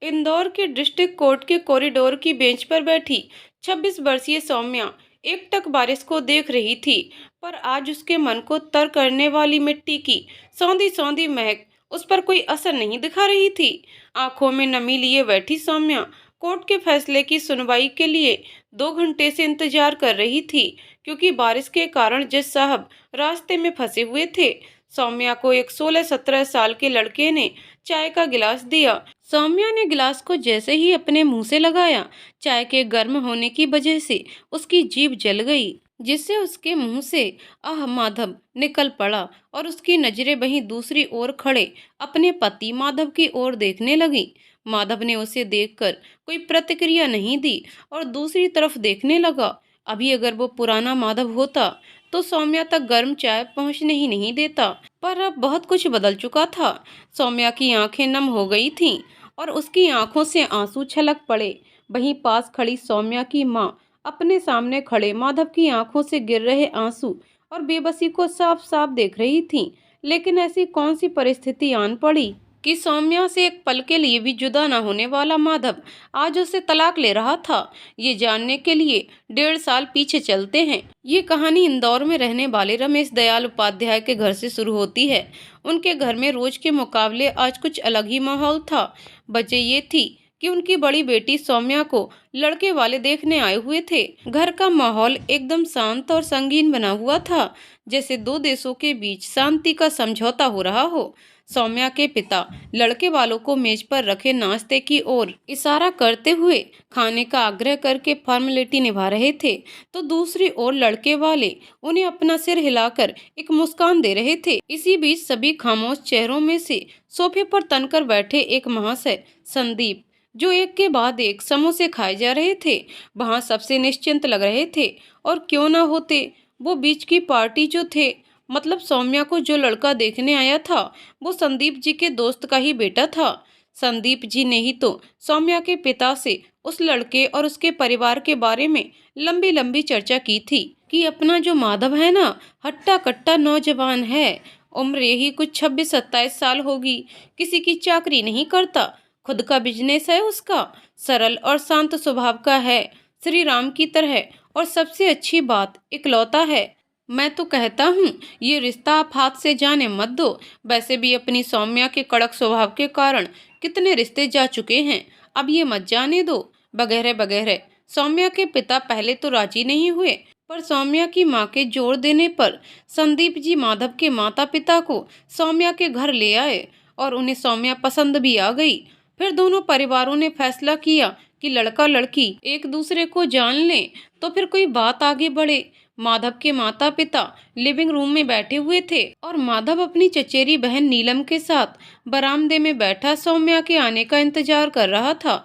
इंदौर के district court के corridor की बेंच पर बैठी 26 वर्षीय सौम्या एकटक बारिश को देख रही थी। पर आज उसके मन को तर करने वाली मिट्टी की सौंधी सौंधी महक उस पर कोई असर नहीं दिखा रही थी। आंखों में नमी लिए बैठी सौम्या कोर्ट के फैसले की सुनवाई के लिए 2 घंटे से इंतजार कर रही थी, क्योंकि बारिश के कारण जज साहब रास्ते में फंसे हुए थे। सौम्या को एक 16-17 साल के लड़के ने चाय का गिलास दिया। सौम्या ने गिलास को जैसे ही अपने मुंह से लगाया, चाय के गर्म होने की वजह से उसकी जीभ जल गई, जिससे उसके मुंह से आह माधव निकल पड़ा और उसकी नजरें वहीं दूसरी ओर खड़े अपने पति माधव की ओर देखने लगी। माधव ने उसे देखकर कोई प्रतिक्रिया नहीं दी और दूसरी तरफ देखने लगा। अभी अगर वो पुराना माधव होता तो सौम्या तक गर्म चाय पहुंचने ही नहीं देता, पर अब बहुत कुछ बदल चुका था। सौम्या की आंखें नम हो गई थीं और उसकी आंखों से आंसू छलक पड़े। वहीं पास खड़ी सौम्या की माँ अपने सामने खड़े माधव की आंखों से गिर रहे आंसू और बेबसी को साफ साफ देख रही थी। लेकिन ऐसी कौन सी परिस्थिति आन पड़ी कि सौम्या से एक पल के लिए भी जुदा न होने वाला माधव आज उसे तलाक ले रहा था। ये जानने के लिए 1.5 साल पीछे चलते हैं। ये कहानी इंदौर में रहने वाले रमेश दयाल उपाध्याय के घर से शुरू होती है। उनके घर में रोज के मुकाबले आज कुछ अलग ही माहौल था। वजह ये थी कि उनकी बड़ी बेटी सौम्या को लड़के वाले देखने आए हुए थे। घर का माहौल एकदम शांत और संगीन बना हुआ था, जैसे दो देशों के बीच शांति का समझौता हो रहा हो। सौम्या के पिता लड़के वालों को मेज पर रखे नाश्ते की ओर इशारा करते हुए खाने का आग्रह करके फॉर्मेलिटी निभा रहे थे, तो दूसरी ओर लड़के वाले उन्हें अपना सिर हिलाकर एक मुस्कान दे रहे थे। इसी बीच सभी खामोश चेहरों में से सोफे पर तनकर बैठे एक महाशय संदीप, जो एक के बाद एक समोसे खाए जा रहे थे, वहां सबसे निश्चिंत लग रहे थे। और क्यों ना होते, वो बीच की पार्टी जो थे, मतलब सौम्या को जो लड़का देखने आया था वो संदीप जी के दोस्त का ही बेटा था। संदीप जी ने ही तो सौम्या के पिता से उस लड़के और उसके परिवार के बारे में लंबी लंबी चर्चा की थी कि अपना जो माधव है ना, हट्टा कट्टा नौजवान है, उम्र यही कुछ 26-27 साल होगी, किसी की चाकरी नहीं करता, खुद का बिजनेस है उसका, सरल और शांत स्वभाव का है, श्री राम की तरह, और सबसे अच्छी बात इकलौता है। मैं तो कहता हूँ ये रिश्ता आप हाथ से जाने मत दो। वैसे भी अपनी सौम्या के कड़क स्वभाव के कारण कितने रिश्ते जा चुके हैं, अब ये मत जाने दो, वगैरह वगैरह। सौम्या के पिता पहले तो राजी नहीं हुए, पर सौम्या की माँ के जोर देने पर संदीप जी माधव के माता पिता को सौम्या के घर ले आए और उन्हें सौम्या पसंद भी आ गई। फिर दोनों परिवारों ने फैसला किया कि लड़का लड़की एक दूसरे को जान लें तो फिर कोई बात आगे बढ़े। माधव के माता पिता लिविंग रूम में बैठे हुए थे और माधव अपनी चचेरी बहन नीलम के साथ बरामदे में बैठा सौम्या के आने का इंतजार कर रहा था।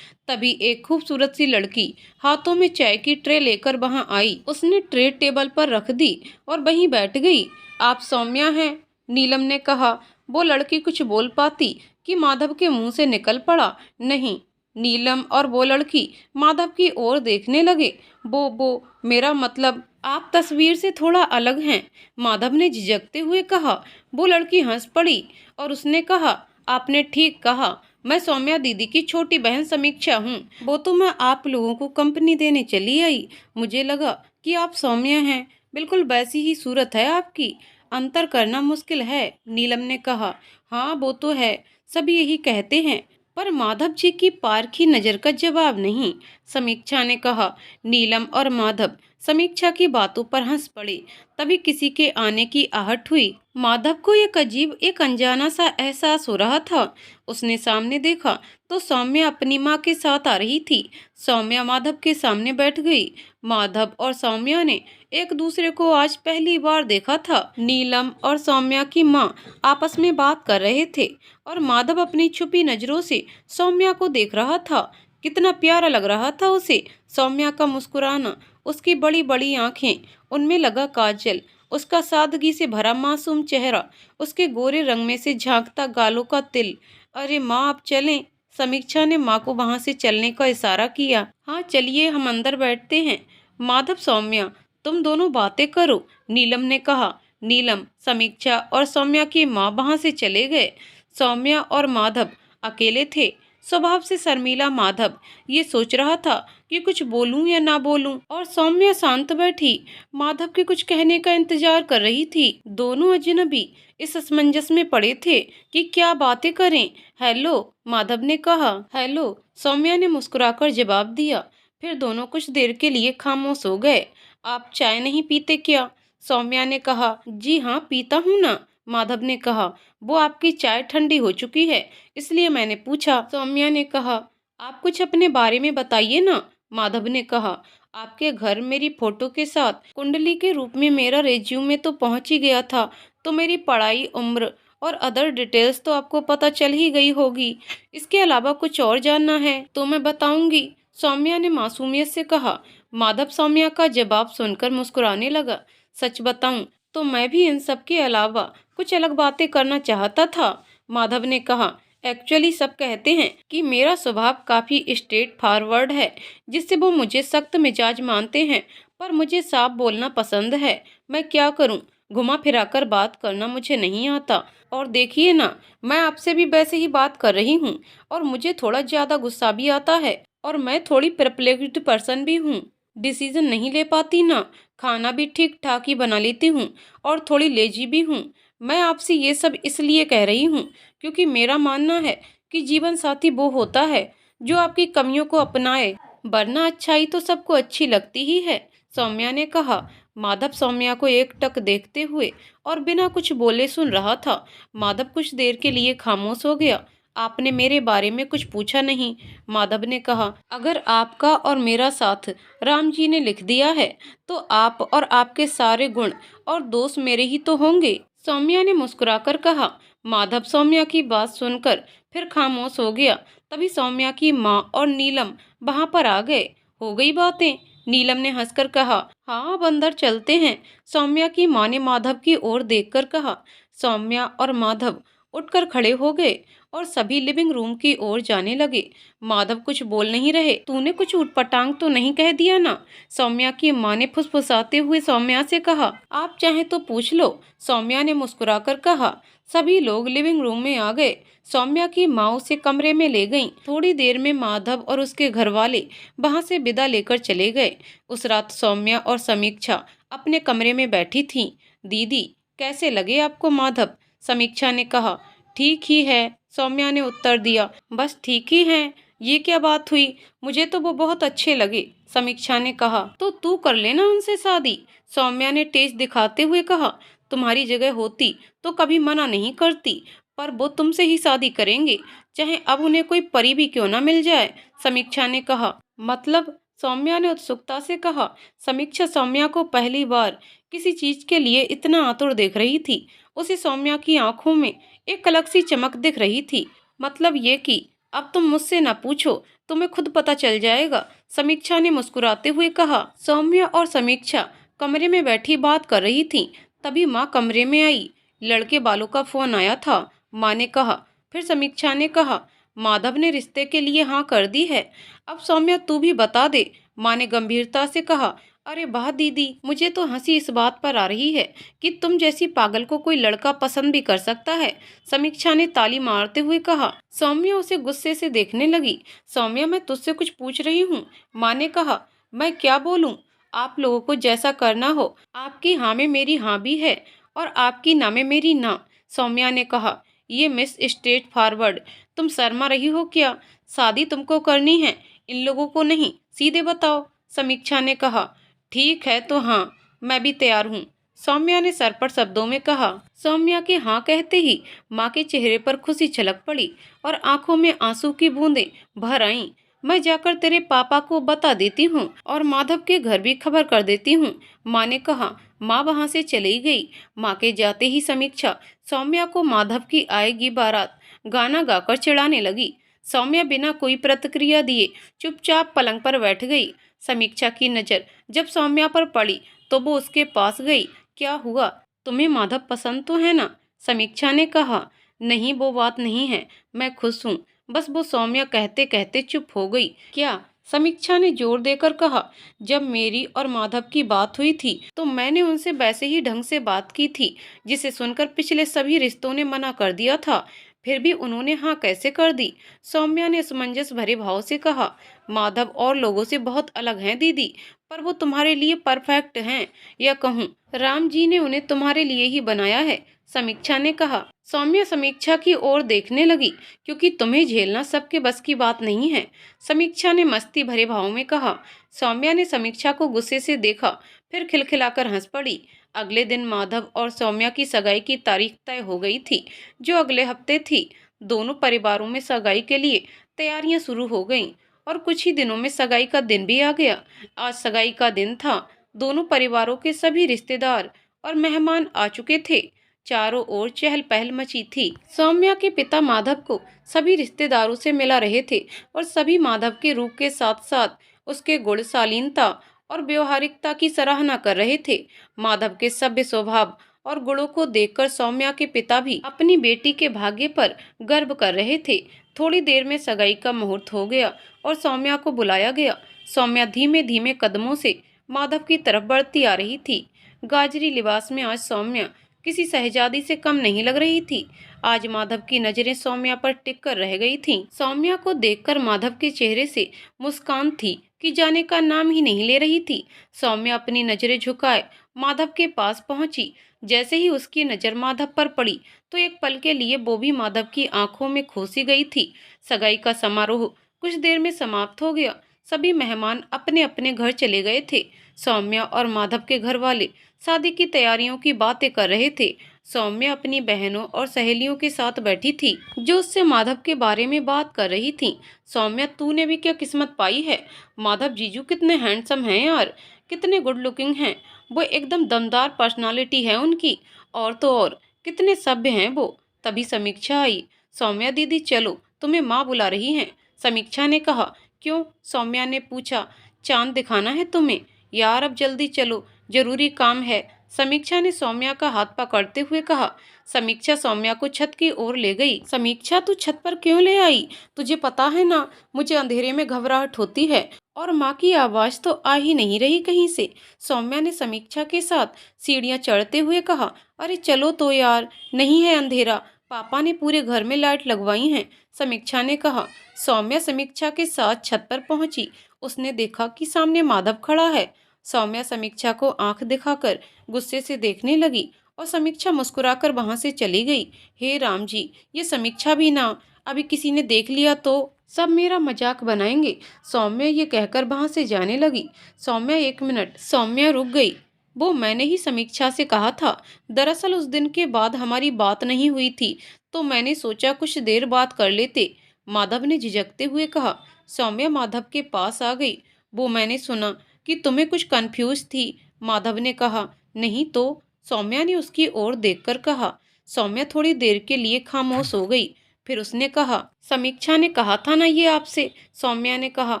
तभी एक खूबसूरत सी लड़की हाथों में चाय की ट्रे लेकर वहां आई। उसने ट्रे टेबल पर रख दी और वहीं बैठ गई। आप सौम्या हैं? नीलम ने कहा। वो लड़की कुछ बोल पाती कि माधव के मुंह से निकल पड़ा, नहीं। नीलम और वो लड़की माधव की ओर देखने लगे। वो मेरा मतलब आप तस्वीर से थोड़ा अलग हैं, माधव ने झिझकते हुए कहा। वो लड़की हंस पड़ी और उसने कहा, आपने ठीक कहा, मैं सौम्या दीदी की छोटी बहन समीक्षा हूँ। वो तो मैं आप लोगों को कंपनी देने चली आई, मुझे लगा कि आप सौम्या हैं, बिल्कुल वैसी ही सूरत है आपकी, अंतर करना मुश्किल है। नीलम ने कहा, हाँ वो तो है, सभी यही कहते हैं, पर माधव जी की पारखी नजर का जवाब नहीं, समीक्षा ने कहा। नीलम और माधव समीक्षा की बातों पर हंस पड़े। तभी किसी के आने की आहट हुई। माधव को एक अजीब, एक अनजाना सा एहसास हो रहा था। उसने सामने देखा तो सौम्या अपनी माँ के साथ आ रही थी। सौम्या माधव के सामने बैठ गई। माधव और सौम्या ने एक दूसरे को आज पहली बार देखा था। नीलम और सौम्या की माँ आपस में बात कर रहे थे और माधव अपनी छुपी नजरों से सौम्या को देख रहा था। कितना प्यारा लग रहा था उसे, सौम्या का मुस्कुराना, उसकी बड़ी बड़ी आंखें, उनमें लगा काजल, उसका सादगी से भरा मासूम चेहरा, उसके गोरे रंग में से झांकता गालों का तिल। अरे माँ, आप चलें। समीक्षा ने माँ को वहां से चलने का इशारा किया। हाँ चलिए, हम अंदर बैठते हैं। माधव, सौम्या, तुम दोनों बातें करो, नीलम ने कहा। नीलम, समीक्षा और सौम्या की माँ वहां से चले गए। सौम्या और माधव अकेले थे। स्वभाव से शर्मीला माधव ये सोच रहा था कि कुछ बोलूं या ना बोलूं, और सौम्या शांत बैठी माधव के कुछ कहने का इंतजार कर रही थी। दोनों अजनबी इस असमंजस में पड़े थे कि क्या बातें करें। हेलो, माधव ने कहा। हेलो, सौम्या ने मुस्कुराकर जवाब दिया। फिर दोनों कुछ देर के लिए खामोश हो गए। आप चाय नहीं पीते क्या? सौम्या ने कहा। जी हाँ, पीता हूँ ना, माधव ने कहा। वो आपकी चाय ठंडी हो चुकी है, इसलिए मैंने पूछा, सौम्या ने कहा। आप कुछ अपने बारे में बताइए ना, माधव ने कहा। आपके घर मेरी फोटो के साथ कुंडली के रूप में मेरा रेज्यूमे तो पहुंच ही गया था, तो मेरी पढ़ाई, उम्र और अदर डिटेल्स तो आपको पता चल ही गई होगी। इसके अलावा कुछ और जानना है तो मैं बताऊंगी, सौम्या ने मासूमियत से कहा। माधव सौम्या का जवाब सुनकर मुस्कुराने लगा। सच बताऊं तो मैं भी इन सब के अलावा कुछ अलग बातें करना चाहता था, माधव ने कहा। एक्चुअली सब कहते हैं कि मेरा स्वभाव काफ़ी स्ट्रेट फॉरवर्ड है, जिससे वो मुझे सख्त मिजाज मानते हैं, पर मुझे साफ बोलना पसंद है। मैं क्या करूं, घुमा फिराकर बात करना मुझे नहीं आता। और देखिए ना, मैं आपसे भी वैसे ही बात कर रही हूँ, और मुझे थोड़ा ज़्यादा गुस्सा भी आता है, और मैं थोड़ी परप्लेक्स्ड पर्सन भी हूँ। डिसीजन नहीं ले पाती ना, खाना भी ठीक ठाक ही बना लेती हूँ, और थोड़ी लेजी भी हूँ। मैं आपसे ये सब इसलिए कह रही हूँ क्योंकि मेरा मानना है कि जीवन साथी वो होता है जो आपकी कमियों को अपनाए, वरना अच्छाई तो सबको अच्छी लगती ही है, सौम्या ने कहा। माधव सौम्या को एकटक देखते हुए और बिना कुछ बोले सुन रहा था। माधव कुछ देर के लिए खामोश हो गया। आपने मेरे बारे में कुछ पूछा नहीं, माधव ने कहा। अगर आपका और मेरा साथ राम जी ने लिख दिया है तो आप और आपके सारे गुण और दोष मेरे ही तो होंगे, सौम्या ने मुस्कुराकर कहा। माधव सौम्या की बात सुनकर फिर खामोश हो गया। तभी सौम्या की माँ और नीलम वहां पर आ गए। हो गई बातें, नीलम ने हंसकर कहा। हाँ, अब अंदर चलते हैं, सौम्या की माँ ने माधव की ओर देखकर कहा। सौम्या और माधव उठकर खड़े हो गए और सभी लिविंग रूम की ओर जाने लगे। माधव कुछ बोल नहीं रहे। तूने कुछ उटपटांग तो नहीं कह दिया ना, सौम्या की माँ ने फुसफुसाते हुए सौम्या से कहा। आप चाहे तो पूछ लो, सौम्या ने मुस्कुराकर कहा। सभी लोग लिविंग रूम में आ गए। सौम्या की माँ उसे कमरे में ले गईं। थोड़ी देर में माधव और उसके घर वाले वहां से विदा लेकर चले गए। उस रात सौम्या और समीक्षा अपने कमरे में बैठी थीं। दीदी, कैसे लगे आपको माधव, समीक्षा ने कहा। ठीक ही है, सौम्या ने उत्तर दिया। बस ठीक ही है, ये क्या बात हुई, मुझे तो वो बहुत अच्छे लगे, समीक्षा ने कहा। तो तू कर लेना उनसे शादी, सौम्या ने तेज दिखाते हुए कहा। तुम्हारी जगह होती तो कभी मना नहीं करती, पर वो तुमसे ही शादी करेंगे, चाहे अब उन्हें कोई परी भी क्यों ना मिल जाए, समीक्षा ने कहा। मतलब, सौम्या ने उत्सुकता से कहा। समीक्षा सौम्या को पहली बार किसी चीज के लिए इतना आतुर देख रही थी। उसे सौम्या की आंखों में एक अलग सी चमक दिख रही थी। मतलब ये कि अब तुम मुझसे न पूछो, तुम्हें खुद पता चल जाएगा, समीक्षा ने मुस्कुराते हुए कहा। सौम्या और समीक्षा कमरे में बैठी बात कर रही थीं। तभी माँ कमरे में आई। लड़के बालों का फोन आया था, माँ ने कहा। फिर समीक्षा ने कहा, माधव ने रिश्ते के लिए हाँ कर दी है। अब सौम्या तू भी बता दे, माँ ने गंभीरता से कहा। अरे वाह दीदी, मुझे तो हंसी इस बात पर आ रही है कि तुम जैसी पागल को कोई लड़का पसंद भी कर सकता है, समीक्षा ने ताली मारते हुए कहा। सौम्या उसे गुस्से से देखने लगी। सौम्या, मैं तुझसे कुछ पूछ रही हूँ, माँ ने कहा। मैं क्या बोलूँ, आप लोगों को जैसा करना हो। आपकी हाँ में मेरी हाँ भी है और आपकी ना में मेरी ना, सौम्या ने कहा। ये मिस स्ट्रेट फॉरवर्ड, तुम शर्मा रही हो क्या? शादी तुमको करनी है, इन लोगों को नहीं, सीधे बताओ, समीक्षा ने कहा। ठीक है तो हाँ, मैं भी तैयार हूँ, सौम्या ने सरपट शब्दों में कहा। सौम्या के हाँ कहते ही माँ के चेहरे पर खुशी छलक पड़ी और आंखों में आंसू की बूंदें भर आईं। मैं जाकर तेरे पापा को बता देती हूँ और माधव के घर भी खबर कर देती हूँ, माँ ने कहा। माँ वहाँ से चली गई। माँ के जाते ही समीक्षा सौम्या को माधव की आएगी बारात गाना गाकर चिढ़ाने लगी। सौम्या बिना कोई प्रतिक्रिया दिए चुपचाप पलंग पर बैठ गई। समीक्षा की नज़र जब सौम्या पर पड़ी तो वो उसके पास गई। क्या हुआ, तुम्हें माधव पसंद तो है ना, समीक्षा ने कहा। नहीं, वो बात नहीं है, मैं खुश हूँ, बस वो, सौम्या कहते कहते चुप हो गई। क्या, समीक्षा ने जोर देकर कहा। जब मेरी और माधव की बात हुई थी तो मैंने उनसे वैसे ही ढंग से बात की थी जिसे सुनकर पिछले सभी रिश्तों ने मना कर दिया था। फिर भी उन्होंने हाँ कैसे कर दी? सौम्या ने असमंजस भरे भाव से कहा। माधव और लोगों से बहुत अलग हैं दीदी, पर वो तुम्हारे लिए परफेक्ट हैं, या कहूँ राम जी ने उन्हें तुम्हारे लिए ही बनाया है, समीक्षा ने कहा। सौम्या समीक्षा की ओर देखने लगी, क्योंकि तुम्हें झेलना सबके बस की बात नहीं है, समीक्षा ने मस्ती भरे भाव में कहा। सौम्या ने समीक्षा को गुस्से से देखा, फिर खिलखिलाकर हंस पड़ी। अगले दिन माधव और सौम्या की सगाई की तारीख तय हो गई थी, जो अगले हफ्ते थी। दोनों परिवारों में सगाई के लिए तैयारियां शुरू हो गईं और कुछ ही दिनों में सगाई का दिन भी आ गया। आज सगाई का दिन था। दोनों परिवारों के सभी रिश्तेदार और मेहमान आ चुके थे। चारों ओर चहल पहल मची थी। सौम्या के पिता माधव को सभी रिश्तेदारों से मिला रहे थे और सभी माधव के रूप के साथ साथ उसके गुण, शालीनता और व्यवहारिकता की सराहना कर रहे थे। माधव के सभ्य स्वभाव और गुणों को देखकर सौम्या के पिता भी अपनी बेटी के भाग्य पर गर्व कर रहे थे। थोड़ी देर में सगाई का मुहूर्त हो गया और सौम्या को बुलाया गया। सौम्या धीमे धीमे कदमों से माधव की तरफ बढ़ती आ रही थी। गाजरी लिबास में आज सौम्या किसी शहजादी से कम नहीं लग रही थी। आज माधव की नजरें सौम्या पर टिक कर रह गई थीं। सौम्या को देखकर माधव के चेहरे से मुस्कान थी कि जाने का नाम ही नहीं ले रही थी। सौम्या अपनी नजरें झुकाए माधव के पास पहुंची। जैसे ही उसकी नजर माधव पर पड़ी तो एक पल के लिए वो भी माधव की आंखों में खोसी गई थी। सगाई का समारोह कुछ देर में समाप्त हो गया। सभी मेहमान अपने अपने घर चले गए थे। सौम्या और माधव के घर वाले शादी की तैयारियों की बातें कर रहे थे। सौम्या अपनी बहनों और सहेलियों के साथ बैठी थी, जो उससे माधव के बारे में बात कर रही थी। सौम्या, तूने भी क्या किस्मत पाई है। माधव जीजू कितने हैंडसम हैं यार, कितने गुड लुकिंग हैं। वो एकदम दमदार पर्सनालिटी है उनकी, और तो और कितने सभ्य हैं वो। तभी समीक्षा आई। सौम्या दीदी चलो, तुम्हें माँ बुला रही हैं, समीक्षा ने कहा। क्यों? सौम्या ने पूछा। चांद दिखाना है तुम्हें यार, अब जल्दी चलो, जरूरी काम है, समीक्षा ने सौम्या का हाथ पकड़ते हुए कहा। समीक्षा सौम्या को छत की ओर ले गई। समीक्षा, तू छत पर क्यों ले आई? तुझे पता है ना, मुझे अंधेरे में घबराहट होती है और माँ की आवाज तो आ ही नहीं रही कहीं से, सौम्या ने समीक्षा के साथ सीढ़ियां चढ़ते हुए कहा। अरे चलो तो यार, नहीं है अंधेरा, पापा ने पूरे घर में लाइट लगवाई हैं, समीक्षा ने कहा। सौम्या समीक्षा के साथ छत पर पहुंची। उसने देखा कि सामने माधव खड़ा है। सौम्या समीक्षा को आंख दिखाकर गुस्से से देखने लगी और समीक्षा मुस्कुराकर वहां से चली गई। हे राम जी, ये समीक्षा भी ना, अभी किसी ने देख लिया तो सब मेरा मजाक बनाएंगे, सौम्या ये कहकर वहां से जाने लगी। सौम्या, एक मिनट, सौम्या रुक गई। वो मैंने ही समीक्षा से कहा था। दरअसल उस दिन के बाद हमारी बात नहीं हुई थी, तो मैंने सोचा कुछ देर बात कर लेते, माधव ने झिझकते हुए कहा। सौम्या माधव के पास आ गई। वो मैंने सुना कि तुम्हें कुछ कंफ्यूज थी, माधव ने कहा। नहीं तो, सौम्या ने उसकी ओर देखकर कहा। सौम्या थोड़ी देर के लिए खामोश हो गई। फिर उसने कहा, समीक्षा ने कहा था ना ये आपसे, सौम्या ने कहा।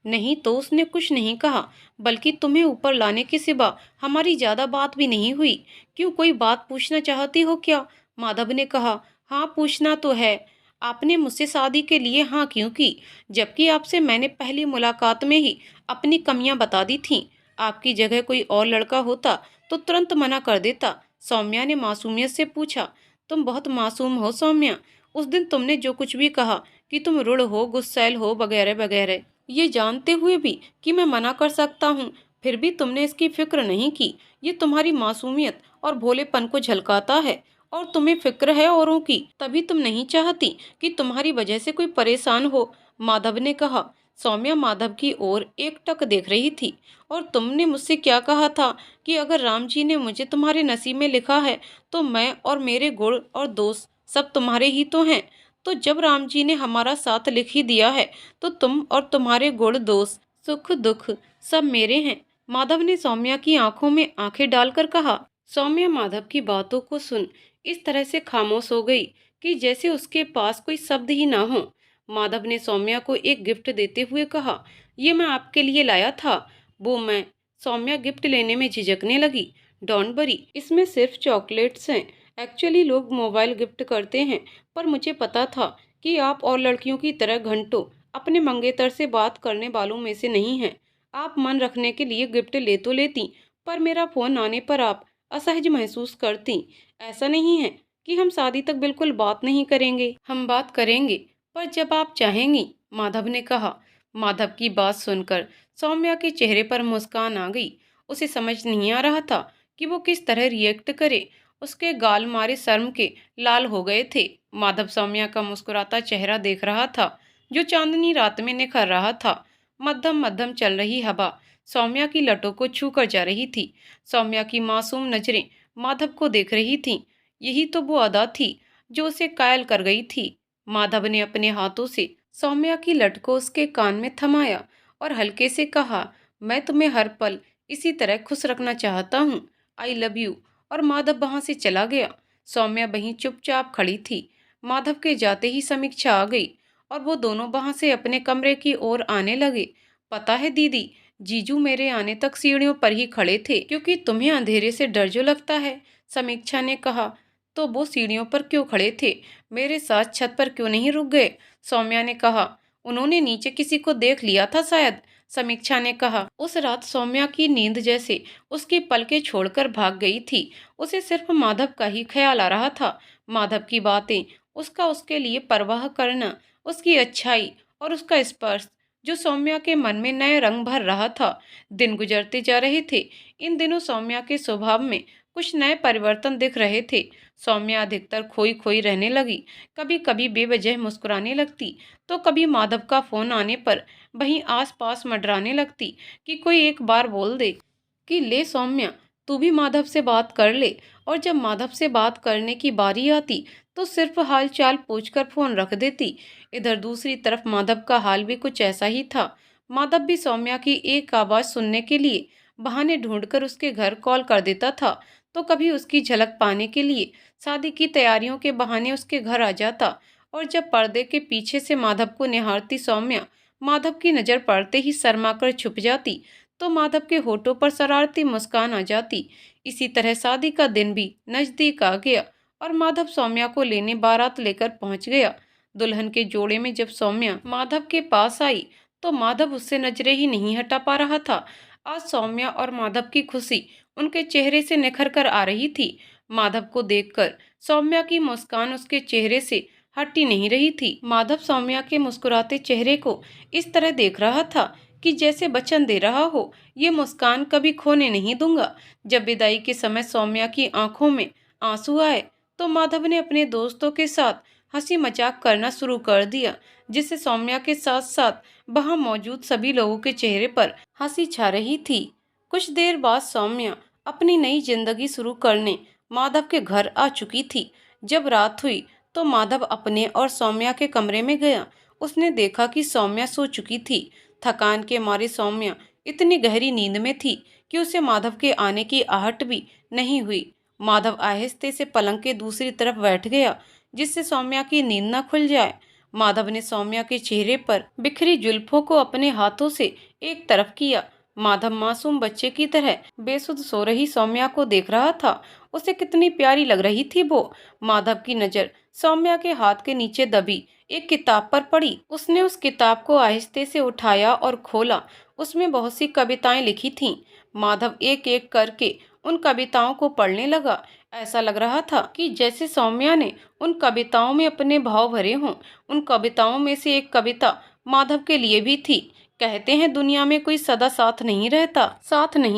नहीं तो, उसने कुछ नहीं कहा, बल्कि तुम्हें ऊपर लाने के सिवा हमारी ज्यादा बात भी नहीं हुई। क्यों, कोई बात पूछना चाहती हो क्या? माधव ने कहा। हाँ, पूछना तो है। आपने मुझसे शादी के लिए हाँ क्यों की, जबकि आपसे मैंने पहली मुलाकात में ही अपनी कमियां बता दी थीं। आपकी जगह कोई और लड़का होता तो तुरंत मना कर देता, सौम्या ने मासूमियत से पूछा। तुम बहुत मासूम हो सौम्या। उस दिन तुमने जो कुछ भी कहा कि तुम रुड़ हो, गुस्सैल हो, वगैरह वगैरह, ये जानते हुए भी कि मैं मना कर सकता हूँ, फिर भी तुमने इसकी फिक्र नहीं की। ये तुम्हारी मासूमियत और भोलेपन को झलकाता है, और तुम्हें फिक्र है औरों की, तभी तुम नहीं चाहती कि तुम्हारी वजह से कोई परेशान हो, माधव ने कहा। सौम्या माधव की ओर एकटक देख रही थी। और तुमने मुझसे क्या कहा था कि अगर राम जी ने मुझे तुम्हारे नसीब में लिखा है तो मैं और मेरे गुण और दोस्त सब तुम्हारे ही तो हैं। तो जब राम जी ने हमारा साथ लिख ही दिया है तो तुम और तुम्हारे गुण, दोस्त, सुख दुख सब मेरे हैं, माधव ने सौम्या की आंखों में आंखें डालकर कहा। सौम्या माधव की बातों को सुन इस तरह से खामोश हो गई कि जैसे उसके पास कोई शब्द ही ना हो। माधव ने सौम्या को एक गिफ्ट देते हुए कहा, ये मैं आपके लिए लाया था। वो मैं, सौम्या गिफ्ट लेने में झिझकने लगी। डोंट वरी, इसमें सिर्फ चॉकलेट्स हैं। एक्चुअली लोग मोबाइल गिफ्ट करते हैं, पर मुझे पता था कि आप और लड़कियों की तरह घंटों अपने मंगेतर से बात करने वालों में से नहीं हैं। आप मन रखने के लिए गिफ्ट ले तो लेती, पर मेरा फोन आने पर आप असहज महसूस करती। ऐसा नहीं है कि हम शादी तक बिल्कुल बात नहीं करेंगे। हम बात करेंगे, पर जब आप चाहेंगी, माधव ने कहा। माधव की बात सुनकर सौम्या के चेहरे पर मुस्कान आ गई। उसे समझ नहीं आ रहा था कि वो किस तरह रिएक्ट करे। उसके गाल मारे शर्म के लाल हो गए थे। माधव सौम्या का मुस्कुराता चेहरा देख रहा था, जो चांदनी रात में निखर रहा था। मध्यम मध्यम चल रही हवा सौम्या की लटों को छू कर जा रही थी। सौम्या की मासूम नजरें माधव को देख रही थीं। यही तो वो अदा थी जो उसे कायल कर गई थी। माधव ने अपने हाथों से सौम्या की लट को उसके कान में थमाया और हल्के से कहा, मैं तुम्हें हर पल इसी तरह खुश रखना चाहता हूँ। I love you. और माधव वहां से चला गया। सौम्या वहीं चुपचाप खड़ी थी। माधव के जाते ही समीक्षा आ गई और वो दोनों वहां से अपने कमरे की ओर आने लगे। पता है दीदी, जीजू मेरे आने तक सीढ़ियों पर ही खड़े थे, क्योंकि तुम्हें अंधेरे से डर जो लगता है, समीक्षा ने कहा। तो वो सीढ़ियों पर क्यों खड़े थे, मेरे साथ छत पर क्यों नहीं रुक गए, सौम्या ने कहा। उन्होंने नीचे किसी को देख लिया था शायद, समीक्षा ने कहा। उस रात सौम्या की नींद जैसे उसकी पलकें छोड़कर भाग गई थी। उसे सिर्फ माधव का ही ख्याल आ रहा था। माधव की बातें, उसका उसके लिए परवाह करना, उसकी अच्छाई और उसका स्पर्श, जो सौम्या के मन में नए रंग भर रहा था। दिन गुजरते जा रहे थे। इन दिनों सौम्या के स्वभाव में कुछ नए परिवर्तन दिख रहे थे। सौम्या अधिकतर खोई खोई रहने लगी। कभी कभी बेवजह मुस्कुराने लगती, तो कभी माधव का फोन आने पर वहीं आस पास मंडराने लगती कि कोई एक बार बोल दे कि ले सौम्या, तू भी माधव से बात कर ले। और जब माधव से बात करने की बारी आती, तो सिर्फ हाल चाल पूछकर फोन रख देती। इधर दूसरी तरफ माधव का हाल भी कुछ ऐसा ही था। माधव भी सौम्या की एक आवाज़ सुनने के लिए बहाने ढूंढकर उसके घर कॉल कर देता था, तो कभी उसकी झलक पाने के लिए शादी की तैयारियों के बहाने उसके घर आ जाता। और जब पर्दे के पीछे से माधव को निहारती सौम्या माधव की नज़र पड़ते ही शर्माकर छुप जाती, तो माधव के होठों पर शरारती मुस्कान आ जाती। इसी तरह शादी का दिन भी नजदीक आ गया और माधव सौम्या को लेने बारात लेकर पहुंच गया। दुल्हन के जोड़े में जब सौम्या माधव के पास आई, तो माधव उससे नजरें ही नहीं हटा पा रहा था। आज सौम्या और माधव की खुशी उनके चेहरे से निखर कर आ रही थी। माधव को देखकर सौम्या की मुस्कान उसके चेहरे से हटी नहीं रही थी। माधव सौम्या के मुस्कुराते चेहरे को इस तरह देख रहा था कि जैसे वचन दे रहा हो, ये मुस्कान कभी खोने नहीं दूंगा। जब विदाई के समय सौम्या की आंखों में आंसू आए, तो माधव ने अपने दोस्तों के साथ हंसी मजाक करना शुरू कर दिया, जिससे सौम्या के साथ साथ वहां मौजूद सभी लोगों के चेहरे पर हंसी छा रही थी। कुछ देर बाद सौम्या अपनी नई जिंदगी शुरू करने माधव के घर आ चुकी थी। जब रात हुई, तो माधव अपने और सौम्या के कमरे में गया। उसने देखा कि सौम्या सो चुकी थी। थकान के मारे सौम्या इतनी गहरी नींद में थी कि उसे माधव के आने की आहट भी नहीं हुई। माधव आहिस्ते से पलंग के दूसरी तरफ बैठ गया, जिससे सौम्या की नींद न खुल जाए। माधव ने सौम्या के चेहरे पर बिखरी जुल्फों को अपने हाथों से एक तरफ किया। माधव मासूम बच्चे की तरह बेसुध सो रही सौम्या को देख रहा था। उसे कितनी प्यारी लग रही थी वो। माधव की नजर सौम्या के हाथ के नीचे दबी एक किताब पर पड़ी। उसने उस किताब को आहिस्ते से उठाया और खोला। उसमें बहुत सी कविताएं लिखी थीं। माधव एक एक करके उन कविताओं को पढ़ने लगा। ऐसा लग रहा था कि जैसे सौम्या ने उन कविताओं में अपने भाव भरे हों। उन कविताओं में से एक कविता माधव के लिए भी थी। कहते हैं दुनिया में कोई सदा साथ नहीं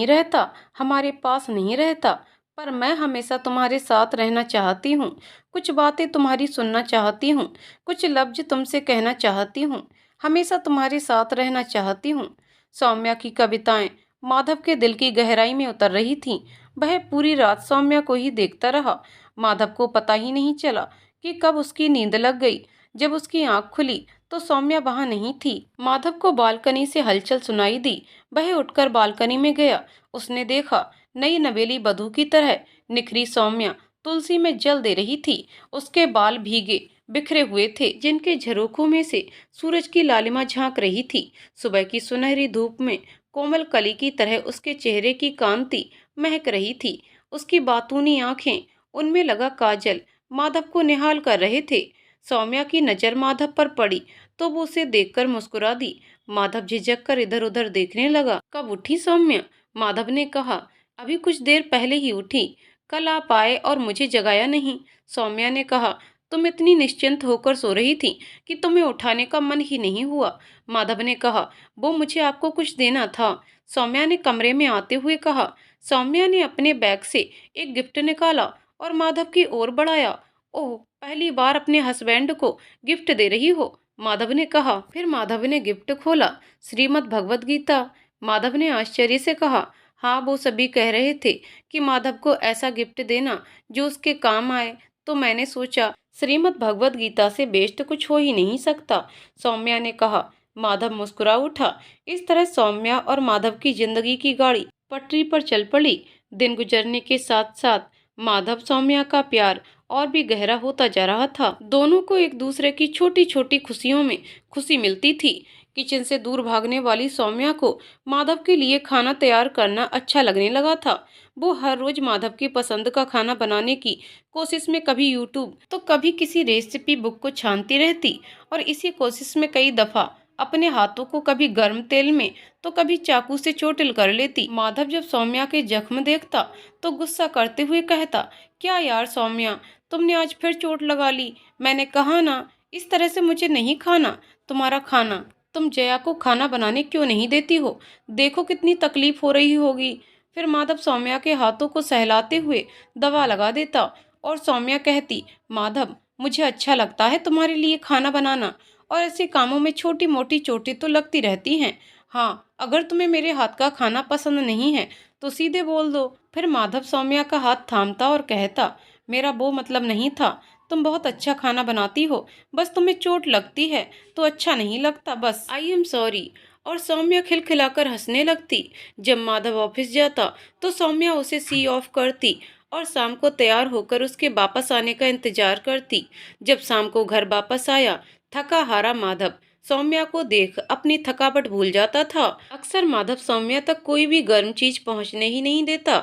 रहता, हमारे पास नहीं रहता, पर मैं हमेशा तुम्हारे साथ रहना चाहती हूँ। कुछ बातें तुम्हारी सुनना चाहती हूँ, कुछ लफ्ज तुमसे कहना चाहती हूँ, हमेशा तुम्हारे साथ रहना चाहती हूँ। सौम्या की कविताएं माधव के दिल की गहराई में उतर रही थीं। वह पूरी रात सौम्या को ही देखता रहा। माधव को पता ही नहीं चला कि कब उसकी नींद लग गई। जब उसकी आंख खुली, तो सौम्या वहां नहीं थी। माधव को बालकनी से हलचल सुनाई दी। वह उठकर बालकनी में गया। उसने देखा, नई नवेली वधू की तरह निखरी सौम्या तुलसी में जल दे रही थी। उसके बाल भीगे बिखरे हुए थे, जिनके झरोखों में से सूरज की लालिमा झांक रही थी। सुबह की सुनहरी धूप में कोमल कली की तरह उसके चेहरे की कांति महक रही थी। उसकी बातूनी आंखें, उनमें लगा काजल, माधव को निहाल कर रहे थे। सौम्या की नजर माधव पर पड़ी, तो वो उसे देखकर मुस्कुरा दी। माधव झिझक कर इधर उधर देखने लगा। कब उठी सौम्या? माधव ने कहा। अभी कुछ देर पहले ही उठी। कल आप आए और मुझे जगाया नहीं। सौम्या ने कहा। तुम इतनी निश्चिंत होकर सो रही थी कि तुम्हें उठाने का मन ही नहीं हुआ। माधव ने कहा। वो मुझे आपको कुछ देना था। सौम्या ने कमरे में आते हुए कहा। सौम्या ने अपने बैग से एक गिफ्ट निकाला और माधव की ओर बढ़ाया। ओह, पहली बार अपने हस्बैंड को गिफ्ट दे रही हो, माधव ने कहा। फिर माधव ने गिफ्ट खोला। श्रीमद् भगवत गीता। माधव ने आश्चर्य से कहा। हाँ, वो सभी कह रहे थे कि माधव को ऐसा गिफ्ट देना जो उसके काम आए, तो मैंने सोचा श्रीमद् भगवत गीता से बेस्ट कुछ हो ही नहीं सकता, सौम्या ने कहा। माधव मुस्कुरा उठा। इस तरह सौम्या और माधव की जिंदगी की गाड़ी पटरी पर चल पड़ी। दिन गुजरने के साथ साथ माधव सौम्या का प्यार और भी गहरा होता जा रहा था। दोनों को एक दूसरे की छोटी छोटी खुशियों में खुशी मिलती थी। किचन से दूर भागने वाली सौम्या को माधव के लिए खाना तैयार करना अच्छा लगने लगा था। वो हर रोज माधव की पसंद का खाना बनाने की कोशिश में कभी यूट्यूब तो कभी किसी रेसिपी बुक को छानती रहती और इसी कोशिश में कई दफा अपने हाथों को कभी गर्म तेल में तो कभी चाकू से चोटिल कर लेती। माधव जब सौम्या के जख्म देखता तो गुस्सा करते हुए कहता। क्या यार सौम्या, तुमने आज फिर चोट लगा ली। मैंने कहा ना, इस तरह से मुझे नहीं खाना तुम्हारा खाना। तुम जया को खाना बनाने क्यों नहीं देती हो? देखो कितनी तकलीफ हो रही होगी। फिर माधव सौम्या के हाथों को सहलाते हुए दवा लगा देता और सौम्या कहती। माधव, मुझे अच्छा लगता है तुम्हारे लिए खाना बनाना और ऐसे कामों में छोटी मोटी चोटें तो लगती रहती हैं। हाँ, अगर तुम्हें मेरे हाथ का खाना पसंद नहीं है तो सीधे बोल दो। फिर माधव सौम्या का हाथ थामता और कहता। मेरा वो मतलब नहीं था। तुम बहुत अच्छा खाना बनाती हो, बस तुम्हें चोट लगती है तो अच्छा नहीं लगता, बस। आई एम सॉरी। और सौम्या खिलखिलाकर हंसने लगती। जब माधव ऑफिस जाता तो सौम्या उसे सी ऑफ करती और शाम को तैयार होकर उसके वापस आने का इंतजार करती। जब शाम को घर वापस आया थका हारा माधव सौम्या को देख अपनी थकावट भूल जाता था। अक्सर माधव सौम्या तक कोई भी गर्म चीज पहुंचने ही नहीं देता,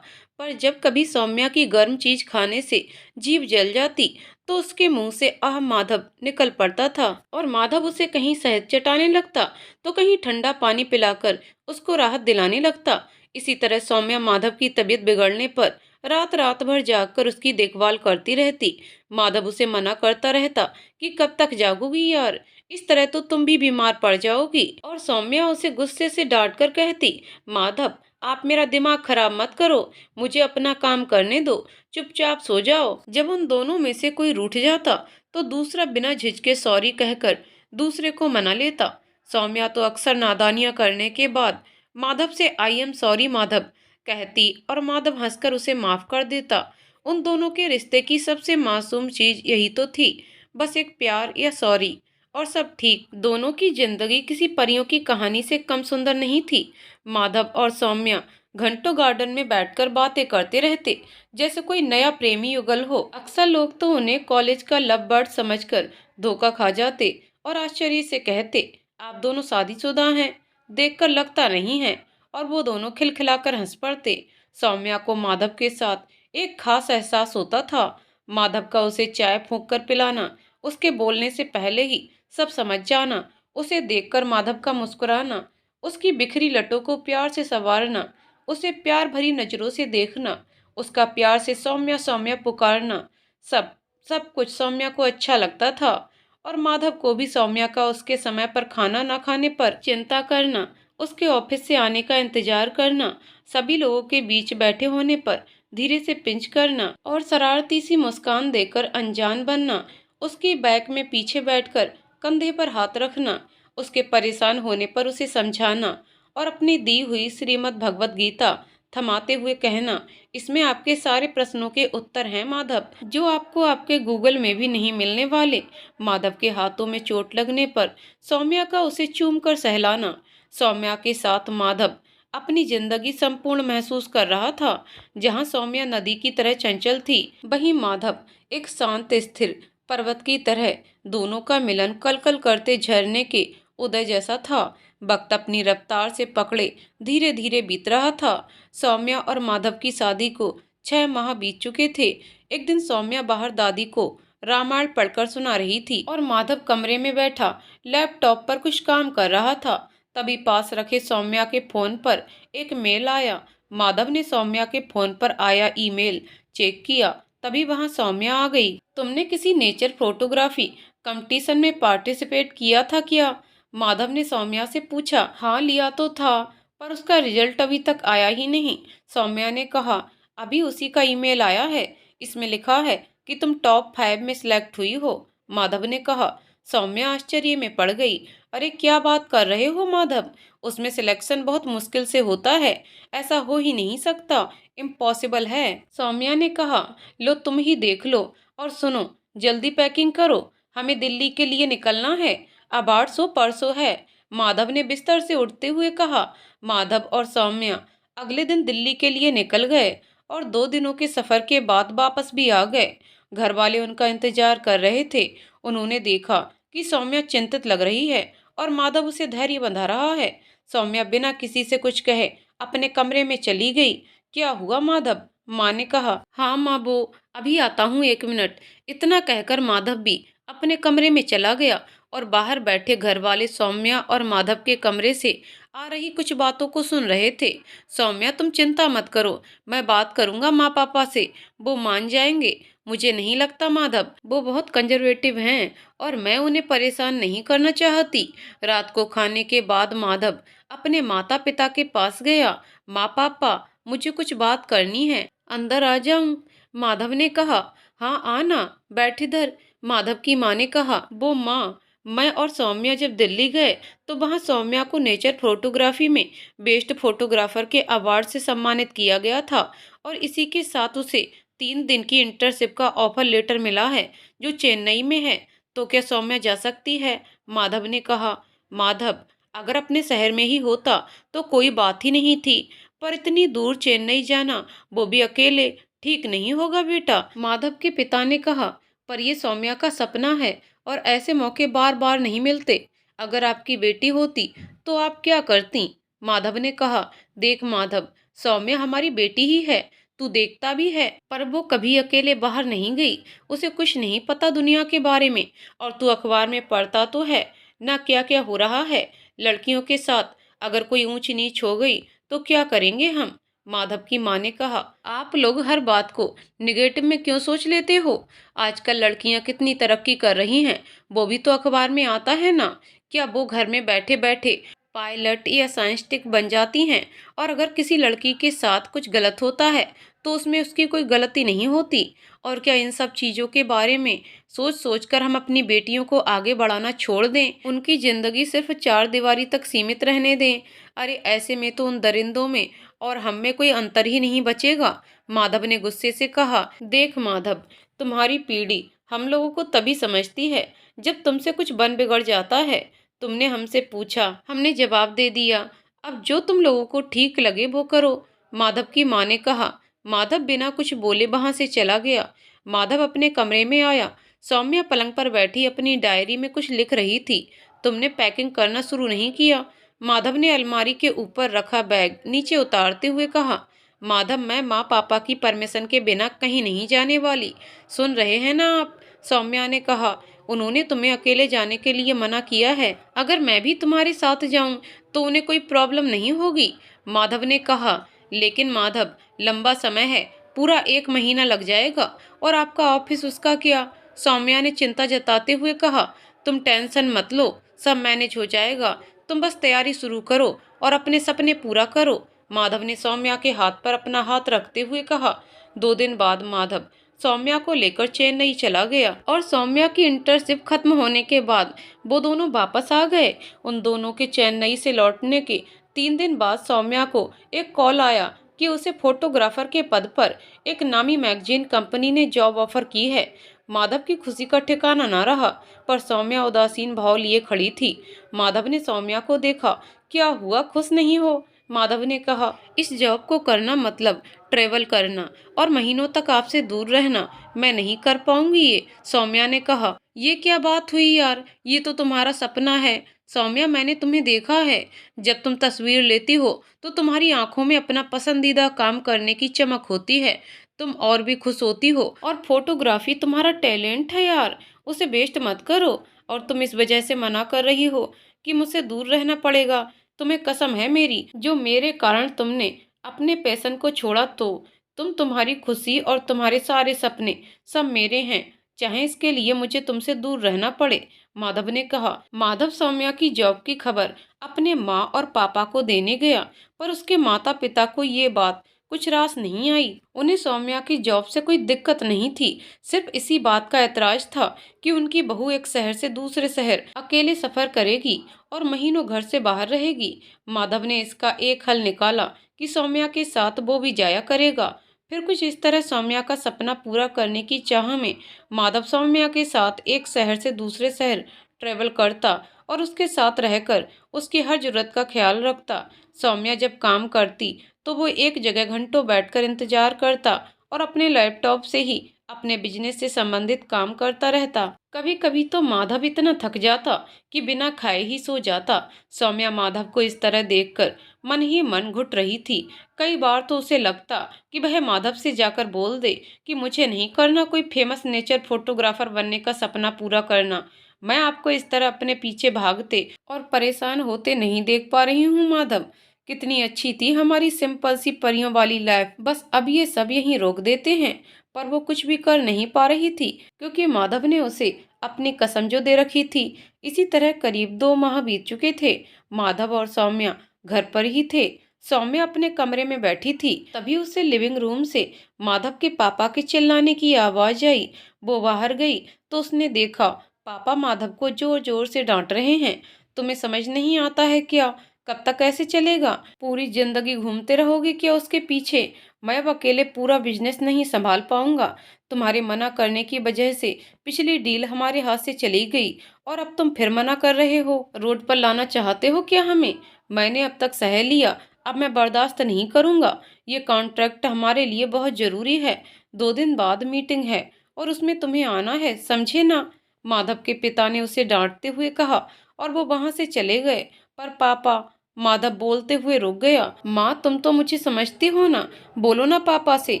पर जब कभी सौम्या की गर्म चीज खाने से जीभ जल जाती तो उसके मुंह से आह माधव निकल पड़ता था और माधव उसे कहीं शहद चटाने लगता तो कहीं ठंडा पानी पिलाकर उसको राहत दिलाने लगता। इसी तरह सौम्या माधव की तबीयत बिगड़ने पर रात रात भर जागकर उसकी देखभाल करती रहती। माधव उसे मना करता रहता कि कब तक जागोगी यार, इस तरह तो तुम भी बीमार पड़ जाओगी। और सौम्या उसे गुस्से से डांट कर कहती। माधव, आप मेरा दिमाग खराब मत करो, मुझे अपना काम करने दो, चुपचाप सो जाओ। जब उन दोनों में से कोई रूठ जाता तो दूसरा बिना झिझके सॉरी कहकर दूसरे को मना लेता। सौम्या तो अक्सर नादानियां करने के बाद माधव से आई एम सॉरी माधव कहती और माधव हंसकर उसे माफ कर देता। उन दोनों के रिश्ते की सबसे मासूम चीज यही तो थी, बस एक प्यार या सॉरी और सब ठीक। दोनों की जिंदगी किसी परियों की कहानी से कम सुंदर नहीं थी। माधव और सौम्या घंटों गार्डन में बैठकर बातें करते रहते जैसे कोई नया प्रेमी युगल हो। अक्सर लोग तो उन्हें कॉलेज का लव बर्ड समझकर धोखा खा जाते और आश्चर्य से कहते। आप दोनों शादीशुदा हैं, देखकर लगता नहीं है। और वो दोनों खिलखिलाकर हंस पड़ते। सौम्या को माधव के साथ एक खास एहसास होता था। माधव का उसे चाय फूंक कर पिलाना, उसके बोलने से पहले ही सब समझ जाना, उसे देखकर माधव का मुस्कुराना, उसकी बिखरी लटों को प्यार से संवारना, उसे प्यार भरी नजरों से देखना, उसका प्यार से सौम्या सौम्या पुकारना, सब सब कुछ सौम्या को अच्छा लगता था। और माधव को भी सौम्या का उसके समय पर खाना ना खाने पर चिंता करना, उसके ऑफिस से आने का इंतजार करना, सभी लोगों के बीच बैठे होने पर धीरे से पिंच करना और शरारती सी मुस्कान देकर अनजान बनना, उसकी बैक में पीछे बैठकर कंधे पर हाथ रखना, उसके परेशान होने पर उसे समझाना और अपनी दी हुई श्रीमद् भगवत गीता थमाते हुए कहना। इसमें आपके सारे प्रश्नों के उत्तर हैं माधव, जो आपको आपके गूगल में भी नहीं मिलने वाले। माधव के हाथों में चोट लगने पर सौम्या का उसे चूम कर सहलाना। सौम्या के साथ माधव अपनी जिंदगी संपूर्ण महसूस कर रहा था। जहां सौम्या नदी की तरह चंचल थी, वहीं माधव एक शांत स्थिर पर्वत की तरह। दोनों का मिलन कलकल करते झरने के उदय जैसा था। वक्त अपनी रफ्तार से पकड़े धीरे धीरे बीत रहा था। सौम्या और माधव की शादी को 6 माह बीत चुके थे। एक दिन सौम्या बाहर दादी को रामायण पढ़कर सुना रही थी और माधव कमरे में बैठा लैपटॉप पर कुछ काम कर रहा था। तभी पास रखे सौम्या के फोन पर एक मेल आया। माधव ने सौम्या के फोन पर आया ईमेल चेक किया, तभी वहां सौम्या आ गई। तुमने किसी नेचर फोटोग्राफी कंपटीशन में पार्टिसिपेट किया था क्या? माधव ने सौम्या से पूछा। हाँ, लिया तो था, पर उसका रिजल्ट अभी तक आया ही नहीं। सौम्या ने कहा। अभी उसी का ईमेल आया है, इसमें लिखा है कि तुम टॉप 5 में सिलेक्ट हुई हो। माधव ने कहा। सौम्या आश्चर्य में पड़ गई। अरे क्या बात कर रहे हो माधव, उसमें सिलेक्शन बहुत मुश्किल से होता है, ऐसा हो ही नहीं सकता, इम्पॉसिबल है। सौम्या ने कहा। लो तुम ही देख लो, और सुनो, जल्दी पैकिंग करो, हमें दिल्ली के लिए निकलना है, अवार्ड शो परसों है। माधव ने बिस्तर से उठते हुए कहा। माधव और सौम्या अगले दिन दिल्ली के लिए निकल गए और 2 दिनों के सफर के बाद वापस भी आ गए। घर वाले उनका इंतजार कर रहे थे। उन्होंने देखा कि सौम्या चिंतित लग रही है और माधव उसे धैर्य बंधा रहा है। सौम्या बिना किसी से कुछ कहे अपने कमरे में चली गई। क्या हुआ माधव? माँ ने कहा। हाँ माँ, वो अभी आता हूँ, 1 मिनट। इतना कहकर माधव भी अपने कमरे में चला गया और बाहर बैठे घर वाले सौम्या और माधव के कमरे से आ रही कुछ बातों को सुन रहे थे। सौम्या, तुम चिंता मत करो, मैं बात करूंगा माँ पापा से, वो मान जाएंगे। मुझे नहीं लगता माधव, वो बहुत कंजर्वेटिव हैं और मैं उन्हें परेशान नहीं करना चाहती। रात को खाने के बाद माधव अपने माता पिता के पास गया। माँ पापा, मुझे कुछ बात करनी है, अंदर आ जाऊं? माधव ने कहा। हाँ आना, बैठ इधर। माधव की माँ ने कहा। वो माँ, मैं और सौम्या जब दिल्ली गए तो वहाँ सौम्या को नेचर फोटोग्राफी में बेस्ट फोटोग्राफर के अवार्ड से सम्मानित किया गया था और इसी के साथ उसे 3 दिन की इंटर्नशिप का ऑफर लेटर मिला है, जो चेन्नई में है। तो क्या सौम्या जा सकती है? माधव ने कहा। माधव, अगर अपने शहर में ही होता तो कोई बात ही नहीं थी, पर इतनी दूर चेन्नई जाना, वो भी अकेले, ठीक नहीं होगा बेटा। माधव के पिता ने कहा। पर ये सौम्या का सपना है और ऐसे मौके बार बार नहीं मिलते। अगर आपकी बेटी होती तो आप क्या करती? माधव ने कहा। देख माधव, सौम्या हमारी बेटी ही है, तू देखता भी है, पर वो कभी अकेले बाहर नहीं गई, उसे कुछ नहीं पता दुनिया के बारे में। और तू अखबार में पढ़ता तो है ना क्या क्या हो रहा है लड़कियों के साथ। अगर कोई ऊंच नीच हो गई तो क्या करेंगे हम? माधव की माँ ने कहा। आप लोग हर बात को निगेटिव में क्यों सोच लेते हो? आजकल लड़कियां कितनी तरक्की कर रही हैं, वो भी तो अखबार में आता है ना। क्या वो घर में बैठे बैठे पायलट या साइंटिस्ट बन जाती हैं? और अगर किसी लड़की के साथ कुछ गलत होता है तो उसमें उसकी कोई गलती नहीं होती। और क्या इन सब चीज़ों के बारे में सोच सोच कर हम अपनी बेटियों को आगे बढ़ाना छोड़ दें, उनकी ज़िंदगी सिर्फ 4 दीवारी तक सीमित रहने दें? अरे ऐसे में तो उन दरिंदों में और हम में कोई अंतर ही नहीं बचेगा। माधव ने गुस्से से कहा। देख माधव, तुम्हारी पीढ़ी हम लोगों को तभी समझती है जब तुमसे कुछ बन बिगड़ जाता है। तुमने हमसे पूछा, हमने जवाब दे दिया, अब जो तुम लोगों को ठीक लगे वो करो। माधव की माँ ने कहा। माधव बिना कुछ बोले वहां से चला गया। माधव अपने कमरे में आया। सौम्या पलंग पर बैठी अपनी डायरी में कुछ लिख रही थी। तुमने पैकिंग करना शुरू नहीं किया? माधव ने अलमारी के ऊपर रखा बैग नीचे उतारते हुए कहा। माधव, मैं माँ पापा की परमिशन के बिना कहीं नहीं जाने वाली, सुन रहे हैं ना आप? सौम्या ने कहा। उन्होंने तुम्हें अकेले जाने के लिए मना किया है। अगर मैं भी तुम्हारे साथ जाऊं तो उन्हें कोई प्रॉब्लम नहीं होगी, माधव ने कहा। लेकिन माधव, लंबा समय है, पूरा 1 महीना लग जाएगा, और आपका ऑफिस उसका क्या? सौम्या ने चिंता जताते हुए कहा। तुम टेंशन मत लो, सब मैनेज हो जाएगा, तुम बस तैयारी शुरू करो और अपने सपने पूरा करो, माधव ने सौम्या के हाथ पर अपना हाथ रखते हुए कहा। 2 दिन बाद माधव सौम्या को लेकर चेन्नई चला गया और सौम्या की इंटर्नशिप खत्म होने के बाद वो दोनों वापस आ गए। उन दोनों के चेन्नई से लौटने के 3 दिन बाद सौम्या को एक कॉल आया कि उसे फोटोग्राफर के पद पर एक नामी मैगजीन कंपनी ने जॉब ऑफर की है। माधव की खुशी का ठिकाना न रहा, पर सौम्या उदासीन भाव लिए खड़ी थी। माधव ने सौम्या को देखा। क्या हुआ, खुश नहीं हो? माधव ने कहा। इस जॉब को करना मतलब ट्रेवल करना और महीनों तक आपसे दूर रहना, मैं नहीं कर पाऊंगी ये, सौम्या ने कहा। ये क्या बात हुई यार, ये तो तुम्हारा सपना है। सौम्या, मैंने तुम्हें देखा है, जब तुम तस्वीर लेती हो तो तुम्हारी आंखों में अपना पसंदीदा काम करने की चमक होती है, तुम और भी खुश होती हो। और फोटोग्राफी तुम्हारा टैलेंट है यार, उसे वेस्ट मत करो। और तुम इस वजह से मना कर रही हो कि मुझसे दूर रहना पड़ेगा? तुम्हें कसम है मेरी, जो मेरे कारण तुमने अपने पैशन को छोड़ा तो तुम्हारी खुशी और तुम्हारे सारे सपने सब मेरे हैं, चाहे इसके लिए मुझे तुमसे दूर रहना पड़े, माधव ने कहा। माधव सौम्या की जॉब की खबर अपने माँ और पापा को देने गया, पर उसके माता पिता को ये बात कुछ रास नहीं आई। उन्हें सौम्या की जॉब से कोई दिक्कत नहीं थी, सिर्फ इसी बात का ऐतराज था कि उनकी बहू एक शहर से दूसरे शहर अकेले सफर करेगी और महीनों घर से बाहर रहेगी। माधव ने इसका एक हल निकाला कि सौम्या के साथ वो भी जाया करेगा। फिर कुछ इस तरह सौम्या का सपना पूरा करने की चाह में माधव सौम्या के साथ एक शहर से दूसरे शहर ट्रेवल करता और उसके साथ रहकर उसकी हर जरूरत का ख्याल रखता। सौम्या जब काम करती तो वो एक जगह घंटों बैठकर इंतजार करता और अपने लैपटॉप से ही अपने बिजनेस से संबंधित काम करता रहता। कभी कभी तो माधव इतना थक जाता कि बिना खाए ही सो जाता। सौम्या माधव को इस तरह देखकर मन ही मन घुट रही थी। कई बार तो उसे लगता कि वह माधव से जाकर बोल दे कि मुझे नहीं करना कोई फेमस नेचर फोटोग्राफर बनने का सपना पूरा करना। मैं आपको इस तरह अपने पीछे भागते और परेशान होते नहीं देख पा रही हूँ माधव। कितनी अच्छी थी हमारी सिंपल सी परियों वाली लाइफ, बस अब ये सब यहीं रोक देते हैं। पर वो कुछ भी कर नहीं पा रही थी, क्योंकि माधव ने उसे अपनी कसम जो दे रखी थी। इसी तरह करीब 2 माह बीत चुके थे। माधव और सौम्या घर पर ही थे। सौम्या अपने कमरे में बैठी थी, तभी उसे लिविंग रूम से माधव के पापा के चिल्लाने की आवाज आई। वो बाहर गई तो उसने देखा पापा माधव को जोर जोर से डांट रहे हैं। तुम्हें समझ नहीं आता है क्या? कब तक ऐसे चलेगा? पूरी जिंदगी घूमते रहोगे क्या उसके पीछे? मैं अब अकेले पूरा बिजनेस नहीं संभाल पाऊंगा। तुम्हारे मना करने की वजह से पिछली डील हमारे हाथ से चली गई और अब तुम फिर मना कर रहे हो। रोड पर लाना चाहते हो क्या हमें? मैंने अब तक सह लिया, अब मैं बर्दाश्त नहीं करूंगा। ये कॉन्ट्रैक्ट हमारे लिए बहुत जरूरी है। 2 दिन बाद मीटिंग है और उसमें तुम्हें आना है, समझे ना? माधव के पिता ने उसे डांटते हुए कहा और वो वहां से चले गए। पर पापा, माधव बोलते हुए रुक गया। माँ, तुम तो मुझे समझती हो ना, बोलो ना पापा से।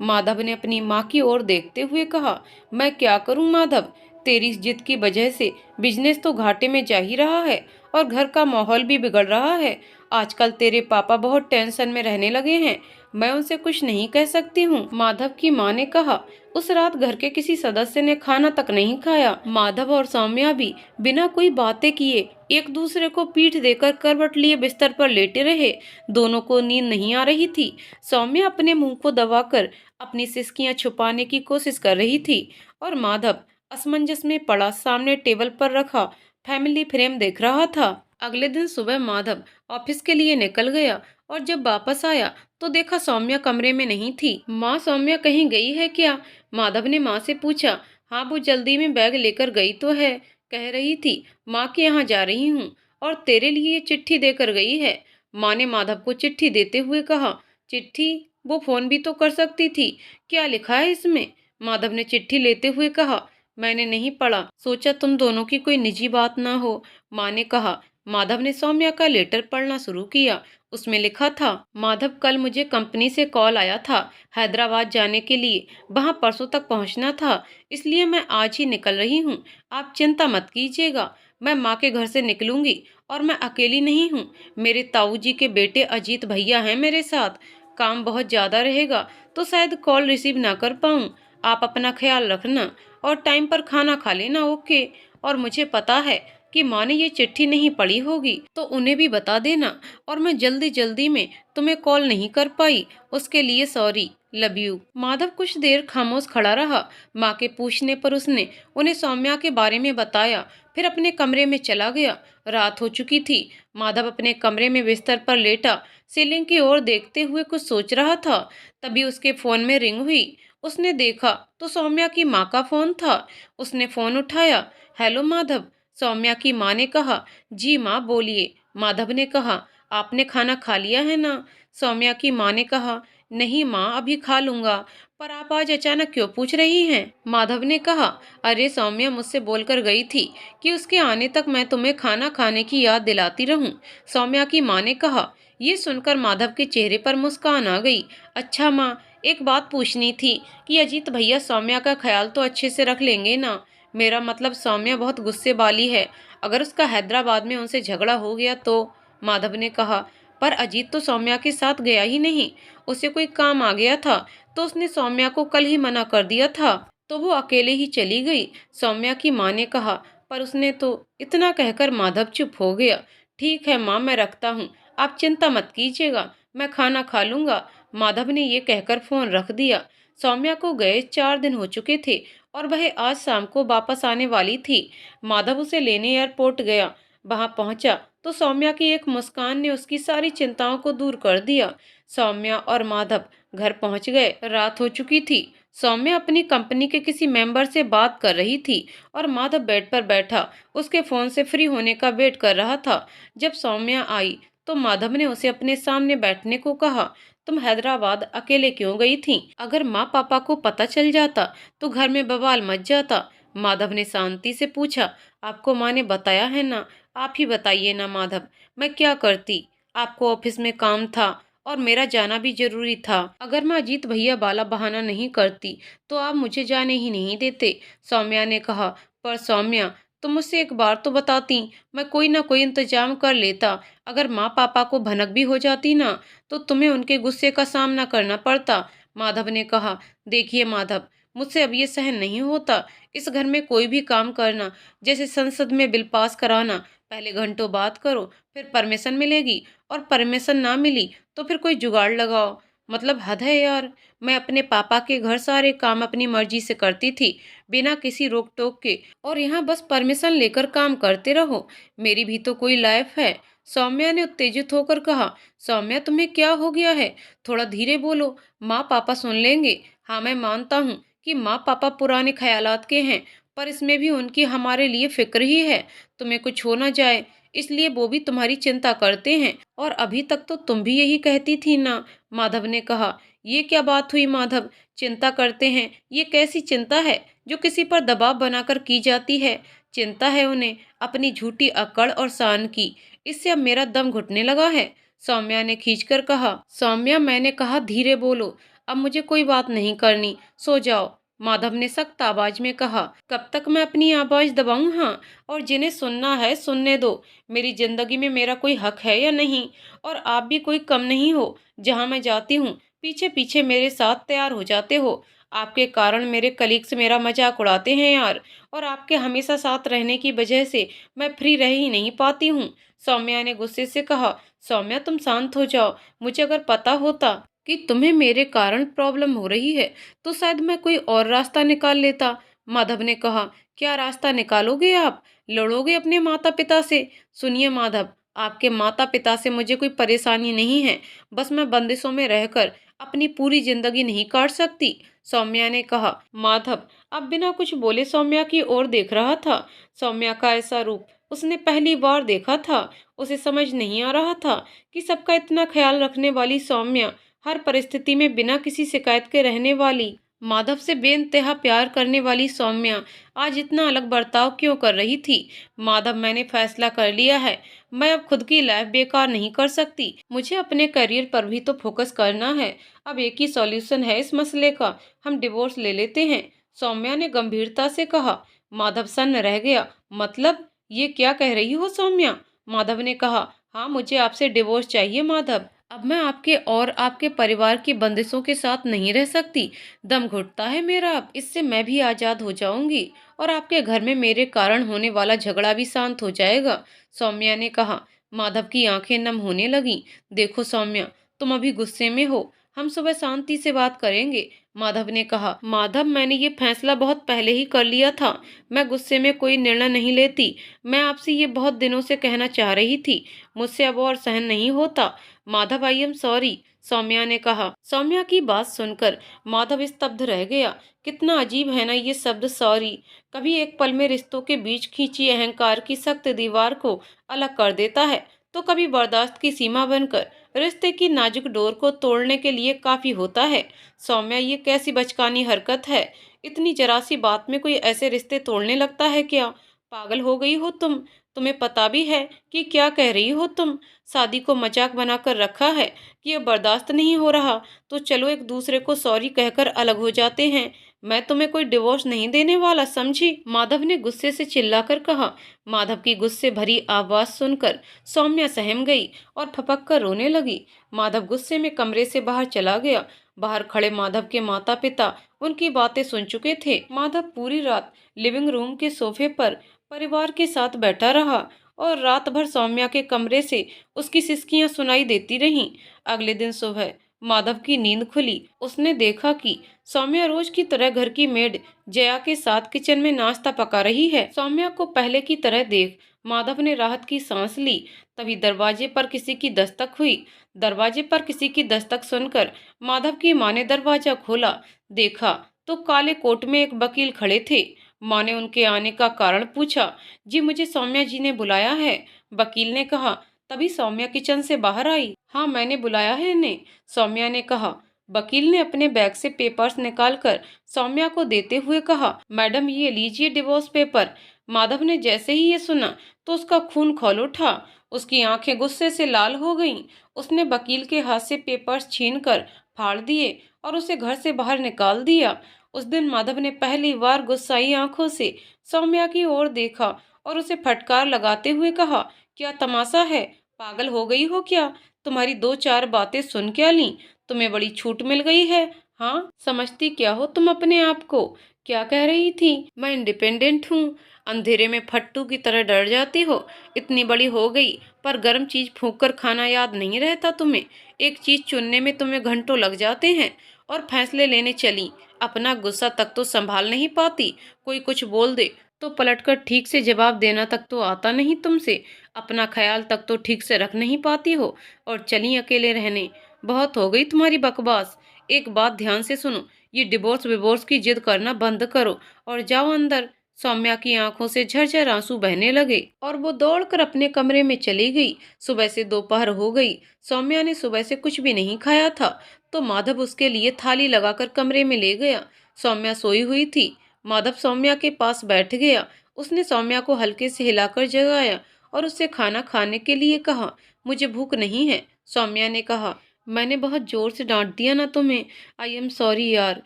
माधव ने अपनी माँ की ओर देखते हुए कहा। मैं क्या करूं माधव, तेरी इस जिद की वजह से बिजनेस तो घाटे में जा ही रहा है और घर का माहौल भी बिगड़ रहा है। आजकल तेरे पापा बहुत टेंशन में रहने लगे हैं, मैं उनसे कुछ नहीं कह सकती हूँ, माधव की माँ ने कहा। उस रात घर के किसी सदस्य ने खाना तक नहीं खाया। माधव और सौम्या भी बिना कोई बातें किए एक दूसरे को पीठ देकर करवट लिए बिस्तर पर लेटे रहे। दोनों को नींद नहीं आ रही थी। सौम्या अपने मुंह को दबाकर अपनी सिसकियां छुपाने की कोशिश कर रही थी और माधव असमंजस में पड़ा सामने टेबल पर रखा फैमिली फ्रेम देख रहा था। अगले दिन सुबह माधव ऑफिस के लिए निकल गया और जब वापस आया तो देखा सौम्या कमरे में नहीं थी। माँ, सौम्या कहीं गई है क्या? माधव ने माँ से पूछा। हाँ, वो जल्दी में बैग लेकर गई तो है, कह रही थी माँ के यहाँ जा रही हूँ और तेरे लिए ये चिट्ठी देकर गई है। माँ ने माधव को चिट्ठी देते हुए कहा। चिट्ठी? वो फोन भी तो कर सकती थी, क्या लिखा है इसमें? माधव ने चिट्ठी लेते हुए कहा। मैंने नहीं पढ़ा, सोचा तुम दोनों की कोई निजी बात ना हो, माँ ने कहा। माधव ने सौम्या का लेटर पढ़ना शुरू किया। उसमें लिखा था, माधव, कल मुझे कंपनी से कॉल आया था हैदराबाद जाने के लिए। वहां परसों तक पहुंचना था, इसलिए मैं आज ही निकल रही हूं। आप चिंता मत कीजिएगा, मैं माँ के घर से निकलूंगी और मैं अकेली नहीं हूँ। मेरे ताऊ जी के बेटे अजीत भैया हैं मेरे साथ। काम बहुत ज़्यादा रहेगा तो शायद कॉल रिसीव ना कर पाऊँ। आप अपना ख्याल रखना और टाइम पर खाना खा लेना, ओके? और मुझे पता है कि माँ ने ये चिट्ठी नहीं पढ़ी होगी, तो उन्हें भी बता देना। और मैं जल्दी जल्दी में तुम्हें कॉल नहीं कर पाई, उसके लिए सॉरी, लव यू। माधव कुछ देर खामोश खड़ा रहा। माँ के पूछने पर उसने उन्हें सौम्या के बारे में बताया, फिर अपने कमरे में चला गया। रात हो चुकी थी। माधव अपने कमरे में बिस्तर पर लेटा सीलिंग की ओर देखते हुए कुछ सोच रहा था। तभी उसके फोन में रिंग हुई। उसने देखा तो सौम्या की माँ का फोन था। उसने फोन उठाया। हेलो माधव, सौम्या की माँ ने कहा। जी माँ, बोलिए, माधव ने कहा। आपने खाना खा लिया है ना? सौम्या की माँ ने कहा। नहीं माँ, अभी खा लूंगा। पर आप आज अचानक क्यों पूछ रही हैं? माधव ने कहा। अरे सौम्या मुझसे बोलकर गई थी कि उसके आने तक मैं तुम्हें खाना खाने की याद दिलाती रहूं, सौम्या की माँ ने कहा। ये सुनकर माधव के चेहरे पर मुस्कान आ गई। अच्छा माँ, एक बात पूछनी थी कि अजीत भैया सौम्या का ख्याल तो अच्छे से रख लेंगे ना? मेरा मतलब सौम्या बहुत गुस्से वाली है, अगर उसका हैदराबाद में उनसे झगड़ा हो गया तो? माधव ने कहा। पर अजीत तो सौम्या के साथ गया ही नहीं। उसे कोई काम आ गया था तो उसने सौम्या को कल ही मना कर दिया था, तो वो अकेले ही चली गई, सौम्या की माँ ने कहा। पर उसने तो इतना कहकर माधव चुप हो गया। ठीक है माँ, मैं रखता हूँ, आप चिंता मत कीजिएगा, मैं खाना खा लूंगा। माधव ने ये कहकर फोन रख दिया। सौम्या को गए 4 दिन हो चुके थे और वह आज शाम को वापस आने वाली थी। माधव उसे लेने एयरपोर्ट गया। वहां पहुंचा तो सौम्या की एक मुस्कान ने उसकी सारी चिंताओं को दूर कर दिया। सौम्या और माधव घर पहुंच गए। रात हो चुकी थी। सौम्या अपनी कंपनी के किसी मेंबर से बात कर रही थी और माधव बेड पर बैठा उसके फोन से फ्री होने का वेट कर रहा था। जब सौम्या आई तो माधव ने उसे अपने सामने बैठने को कहा। तुम हैदराबाद अकेले क्यों गई थी? अगर माँ पापा को पता चल जाता तो घर में बवाल मच जाता, माधव ने शांति से पूछा। आपको माँ ने बताया है ना? आप ही बताइए ना माधव, मैं क्या करती? आपको ऑफिस में काम था और मेरा जाना भी जरूरी था। अगर मैं अजीत भैया वाला बहाना नहीं करती तो आप मुझे जाने ही नहीं देते, सौम्या ने कहा। पर सौम्या, तुम मुझसे एक बार तो बताती, मैं कोई ना कोई इंतजाम कर लेता। अगर माँ पापा को भनक भी हो जाती ना तो तुम्हें उनके गुस्से का सामना करना पड़ता, माधव ने कहा। देखिए माधव, मुझसे अब ये सहन नहीं होता। इस घर में कोई भी काम करना, जैसे संसद में बिल पास कराना, पहले घंटों बात करो, फिर परमिशन मिलेगी, और परमिशन ना मिली तो फिर कोई जुगाड़ लगाओ। मतलब हद है यार। मैं अपने पापा के घर सारे काम अपनी मर्जी से करती थी, बिना किसी रोक टोक के, और यहाँ बस परमिशन लेकर काम करते रहो। मेरी भी तो कोई लाइफ है, सौम्या ने उत्तेजित होकर कहा। सौम्या, तुम्हें क्या हो गया है? थोड़ा धीरे बोलो, माँ पापा सुन लेंगे। हाँ, मैं मानता हूँ कि माँ पापा पुराने ख्यालात के हैं, पर इसमें भी उनकी हमारे लिए फिक्र ही है। तुम्हें कुछ हो ना जाए, इसलिए वो भी तुम्हारी चिंता करते हैं। और अभी तक तो तुम भी यही कहती थी ना, माधव ने कहा। ये क्या बात हुई माधव? चिंता करते हैं, ये कैसी चिंता है जो किसी पर दबाव बनाकर की जाती है? चिंता है उन्हें अपनी झूठी अकड़ और शान की। इससे अब मेरा दम घुटने लगा है, सौम्या ने खींचकर कहा। सौम्या, मैंने कहा धीरे बोलो, अब मुझे कोई बात नहीं करनी, सो जाओ, माधव ने सख्त आवाज में कहा। कब तक मैं अपनी आवाज दबाऊं? हाँ, और जिन्हें सुनना है सुनने दो। मेरी जिंदगी में मेरा कोई हक है या नहीं? और आप भी कोई कम नहीं हो। जहां मैं जाती हूँ पीछे पीछे मेरे साथ तैयार हो जाते हो। आपके कारण मेरे कलीग्स मेरा मजाक उड़ाते हैं यार, और आपके हमेशा साथ रहने की वजह से मैं फ्री रह ही नहीं पाती हूँ, सौम्या ने गुस्से से कहा। सौम्या, तुम शांत हो जाओ। मुझे अगर पता होता कि तुम्हें मेरे कारण प्रॉब्लम हो रही है तो शायद मैं कोई और रास्ता निकाल लेता, माधव ने कहा। क्या रास्ता निकालोगे आप? लड़ोगे अपने माता पिता से? सुनिए माधव, आपके माता पिता से मुझे कोई परेशानी नहीं है, बस मैं बंदिशों में रहकर अपनी पूरी जिंदगी नहीं काट सकती, सौम्या ने कहा। माधव अब बिना कुछ बोले सौम्या की ओर देख रहा था। सौम्या का ऐसा रूप उसने पहली बार देखा था। उसे समझ नहीं आ रहा था कि सबका इतना ख्याल रखने वाली सौम्या, हर परिस्थिति में बिना किसी शिकायत के रहने वाली, माधव से बेइंतहा प्यार करने वाली सौम्या आज इतना अलग बर्ताव क्यों कर रही थी। माधव, मैंने फैसला कर लिया है, मैं अब खुद की लाइफ बेकार नहीं कर सकती। मुझे अपने करियर पर भी तो फोकस करना है। अब एक ही सॉल्यूशन है इस मसले का, हम डिवोर्स ले लेते हैं, सौम्या ने गंभीरता से कहा। माधव सन्न रह गया। मतलब ये क्या कह रही हो सौम्या? माधव ने कहा। हाँ, मुझे आपसे डिवोर्स चाहिए माधव। अब मैं आपके और आपके परिवार की बंदिशों के साथ नहीं रह सकती। दम घुटता है मेरा अब। इससे मैं भी आजाद हो जाऊंगी और आपके घर में मेरे कारण होने वाला झगड़ा भी शांत हो जाएगा, सौम्या ने कहा। माधव की आंखें नम होने लगीं। देखो सौम्या, तुम अभी गुस्से में हो, हम सुबह शांति से बात करेंगे, माधव ने कहा। माधव, मैंने ये फैसला बहुत पहले ही कर लिया था। मैं गुस्से में कोई निर्णय नहीं लेती। मैं आपसे ये बहुत दिनों से कहना चाह रही थी। मुझसे अब और सहन नहीं होता। Madhav, I am sorry, Saumya ने कहा। सौम्या की बात सुनकर माधव स्तब्ध रह गया। कितना अजीब है ना ये शब्द सॉरी। कभी एक पल में रिश्तों के बीच खींची अहंकार की सख्त दीवार को अलग कर देता है, तो कभी बर्दाश्त की सीमा बनकर रिश्ते की नाजुक डोर को तोड़ने के लिए काफी होता है। सौम्या, ये कैसी बचकानी हरकत है? इतनी जरा सी बात में कोई ऐसे रिश्ते तोड़ने लगता है क्या? पागल हो गई हो तुम? तुम्हें पता भी है कि क्या कह रही हो तुम? शादी को मजाक बनाकर रखा है कि अब बर्दाश्त नहीं हो रहा तो चलो एक दूसरे को सॉरी कहकर अलग हो जाते हैं। मैं तुम्हें कोई डिवोर्स नहीं देने वाला, समझी? माधव ने गुस्से से चिल्लाकर कहा। माधव की गुस्से भरी आवाज सुनकर सौम्या सहम गई और फपक कर रोने लगी। माधव गुस्से में कमरे से बाहर चला गया। बाहर खड़े माधव के माता पिता उनकी बातें सुन चुके थे। माधव पूरी रात लिविंग रूम के सोफे पर परिवार के साथ बैठा रहा और रात भर सौम्या के कमरे से उसकी सिसकियां सुनाई देती रहीं। अगले दिन सुबह माधव की नींद खुली। उसने देखा कि सौम्या रोज की तरह घर की मेड जया के साथ किचन में नाश्ता पका रही है। सौम्या को पहले की तरह देख माधव ने राहत की सांस ली। तभी दरवाजे पर किसी की दस्तक हुई। दरवाजे पर किसी की दस्तक सुनकर माधव की माँ ने दरवाजा खोला। देखा तो काले कोट में एक वकील खड़े थे। माँ ने उनके आने का कारण पूछा। जी, मुझे सौम्या जी ने बुलाया है, वकील ने कहा। तभी सौम्या किचन से बाहर आई। हाँ, मैंने बुलाया है इन्हें, सौम्या ने कहा। वकील ने अपने बैग से पेपर्स निकालकर सौम्या को देते हुए कहा, मैडम ये लीजिए डिवोर्स पेपर। माधव ने जैसे ही ये सुना तो उसका खून खौल उठा। उसकी आंखें गुस्से से लाल हो गईं। उसने वकील के हाथ से पेपर्स छीनकर फाड़ दिए और उसे घर से बाहर निकाल दिया। उस दिन माधव ने पहली बार गुस्साई आंखों से सौम्या की ओर देखा और उसे फटकार लगाते हुए कहा, क्या तमाशा है? पागल हो गई हो क्या? तुम्हारी दो चार बातें सुन क्या ली? तुम्हें बड़ी छूट मिल गई है। हाँ, समझती क्या हो तुम अपने आप को? क्या कह रही थी? मैं इंडिपेंडेंट हूँ। अंधेरे में फट्टू की तरह डर जाती हो। इतनी बड़ी हो गई पर गर्म चीज फूंक कर खाना याद नहीं रहता तुम्हें। एक चीज चुनने में तुम्हें घंटों लग जाते हैं और फैसले लेने चली। अपना गुस्सा तक तो संभाल नहीं पाती। कोई कुछ बोल दे तो पलटकर ठीक से जवाब देना तक तो आता नहीं तुमसे। अपना ख्याल तक तो ठीक से रख नहीं पाती हो और चली अकेले रहने। बहुत हो गई तुम्हारी बकवास। एक बात ध्यान से सुनो, ये डिवोर्स विवोर्स की जिद करना बंद करो और जाओ अंदर। सौम्या की आंखों से झरझर आंसू बहने लगे और वो दौड़कर अपने कमरे में चली गई। सुबह से दोपहर हो गई। सौम्या ने सुबह से कुछ भी नहीं खाया था तो माधव उसके लिए थाली लगाकर कमरे में ले गया। सौम्या सोई हुई थी। माधव सौम्या के पास बैठ गया। उसने सौम्या को हल्के से हिलाकर जगाया और उससे खाना खाने के लिए कहा। मुझे भूख नहीं है, सौम्या ने कहा। मैंने बहुत जोर से डांट दिया ना तुम्हें? आई एम सॉरी यार।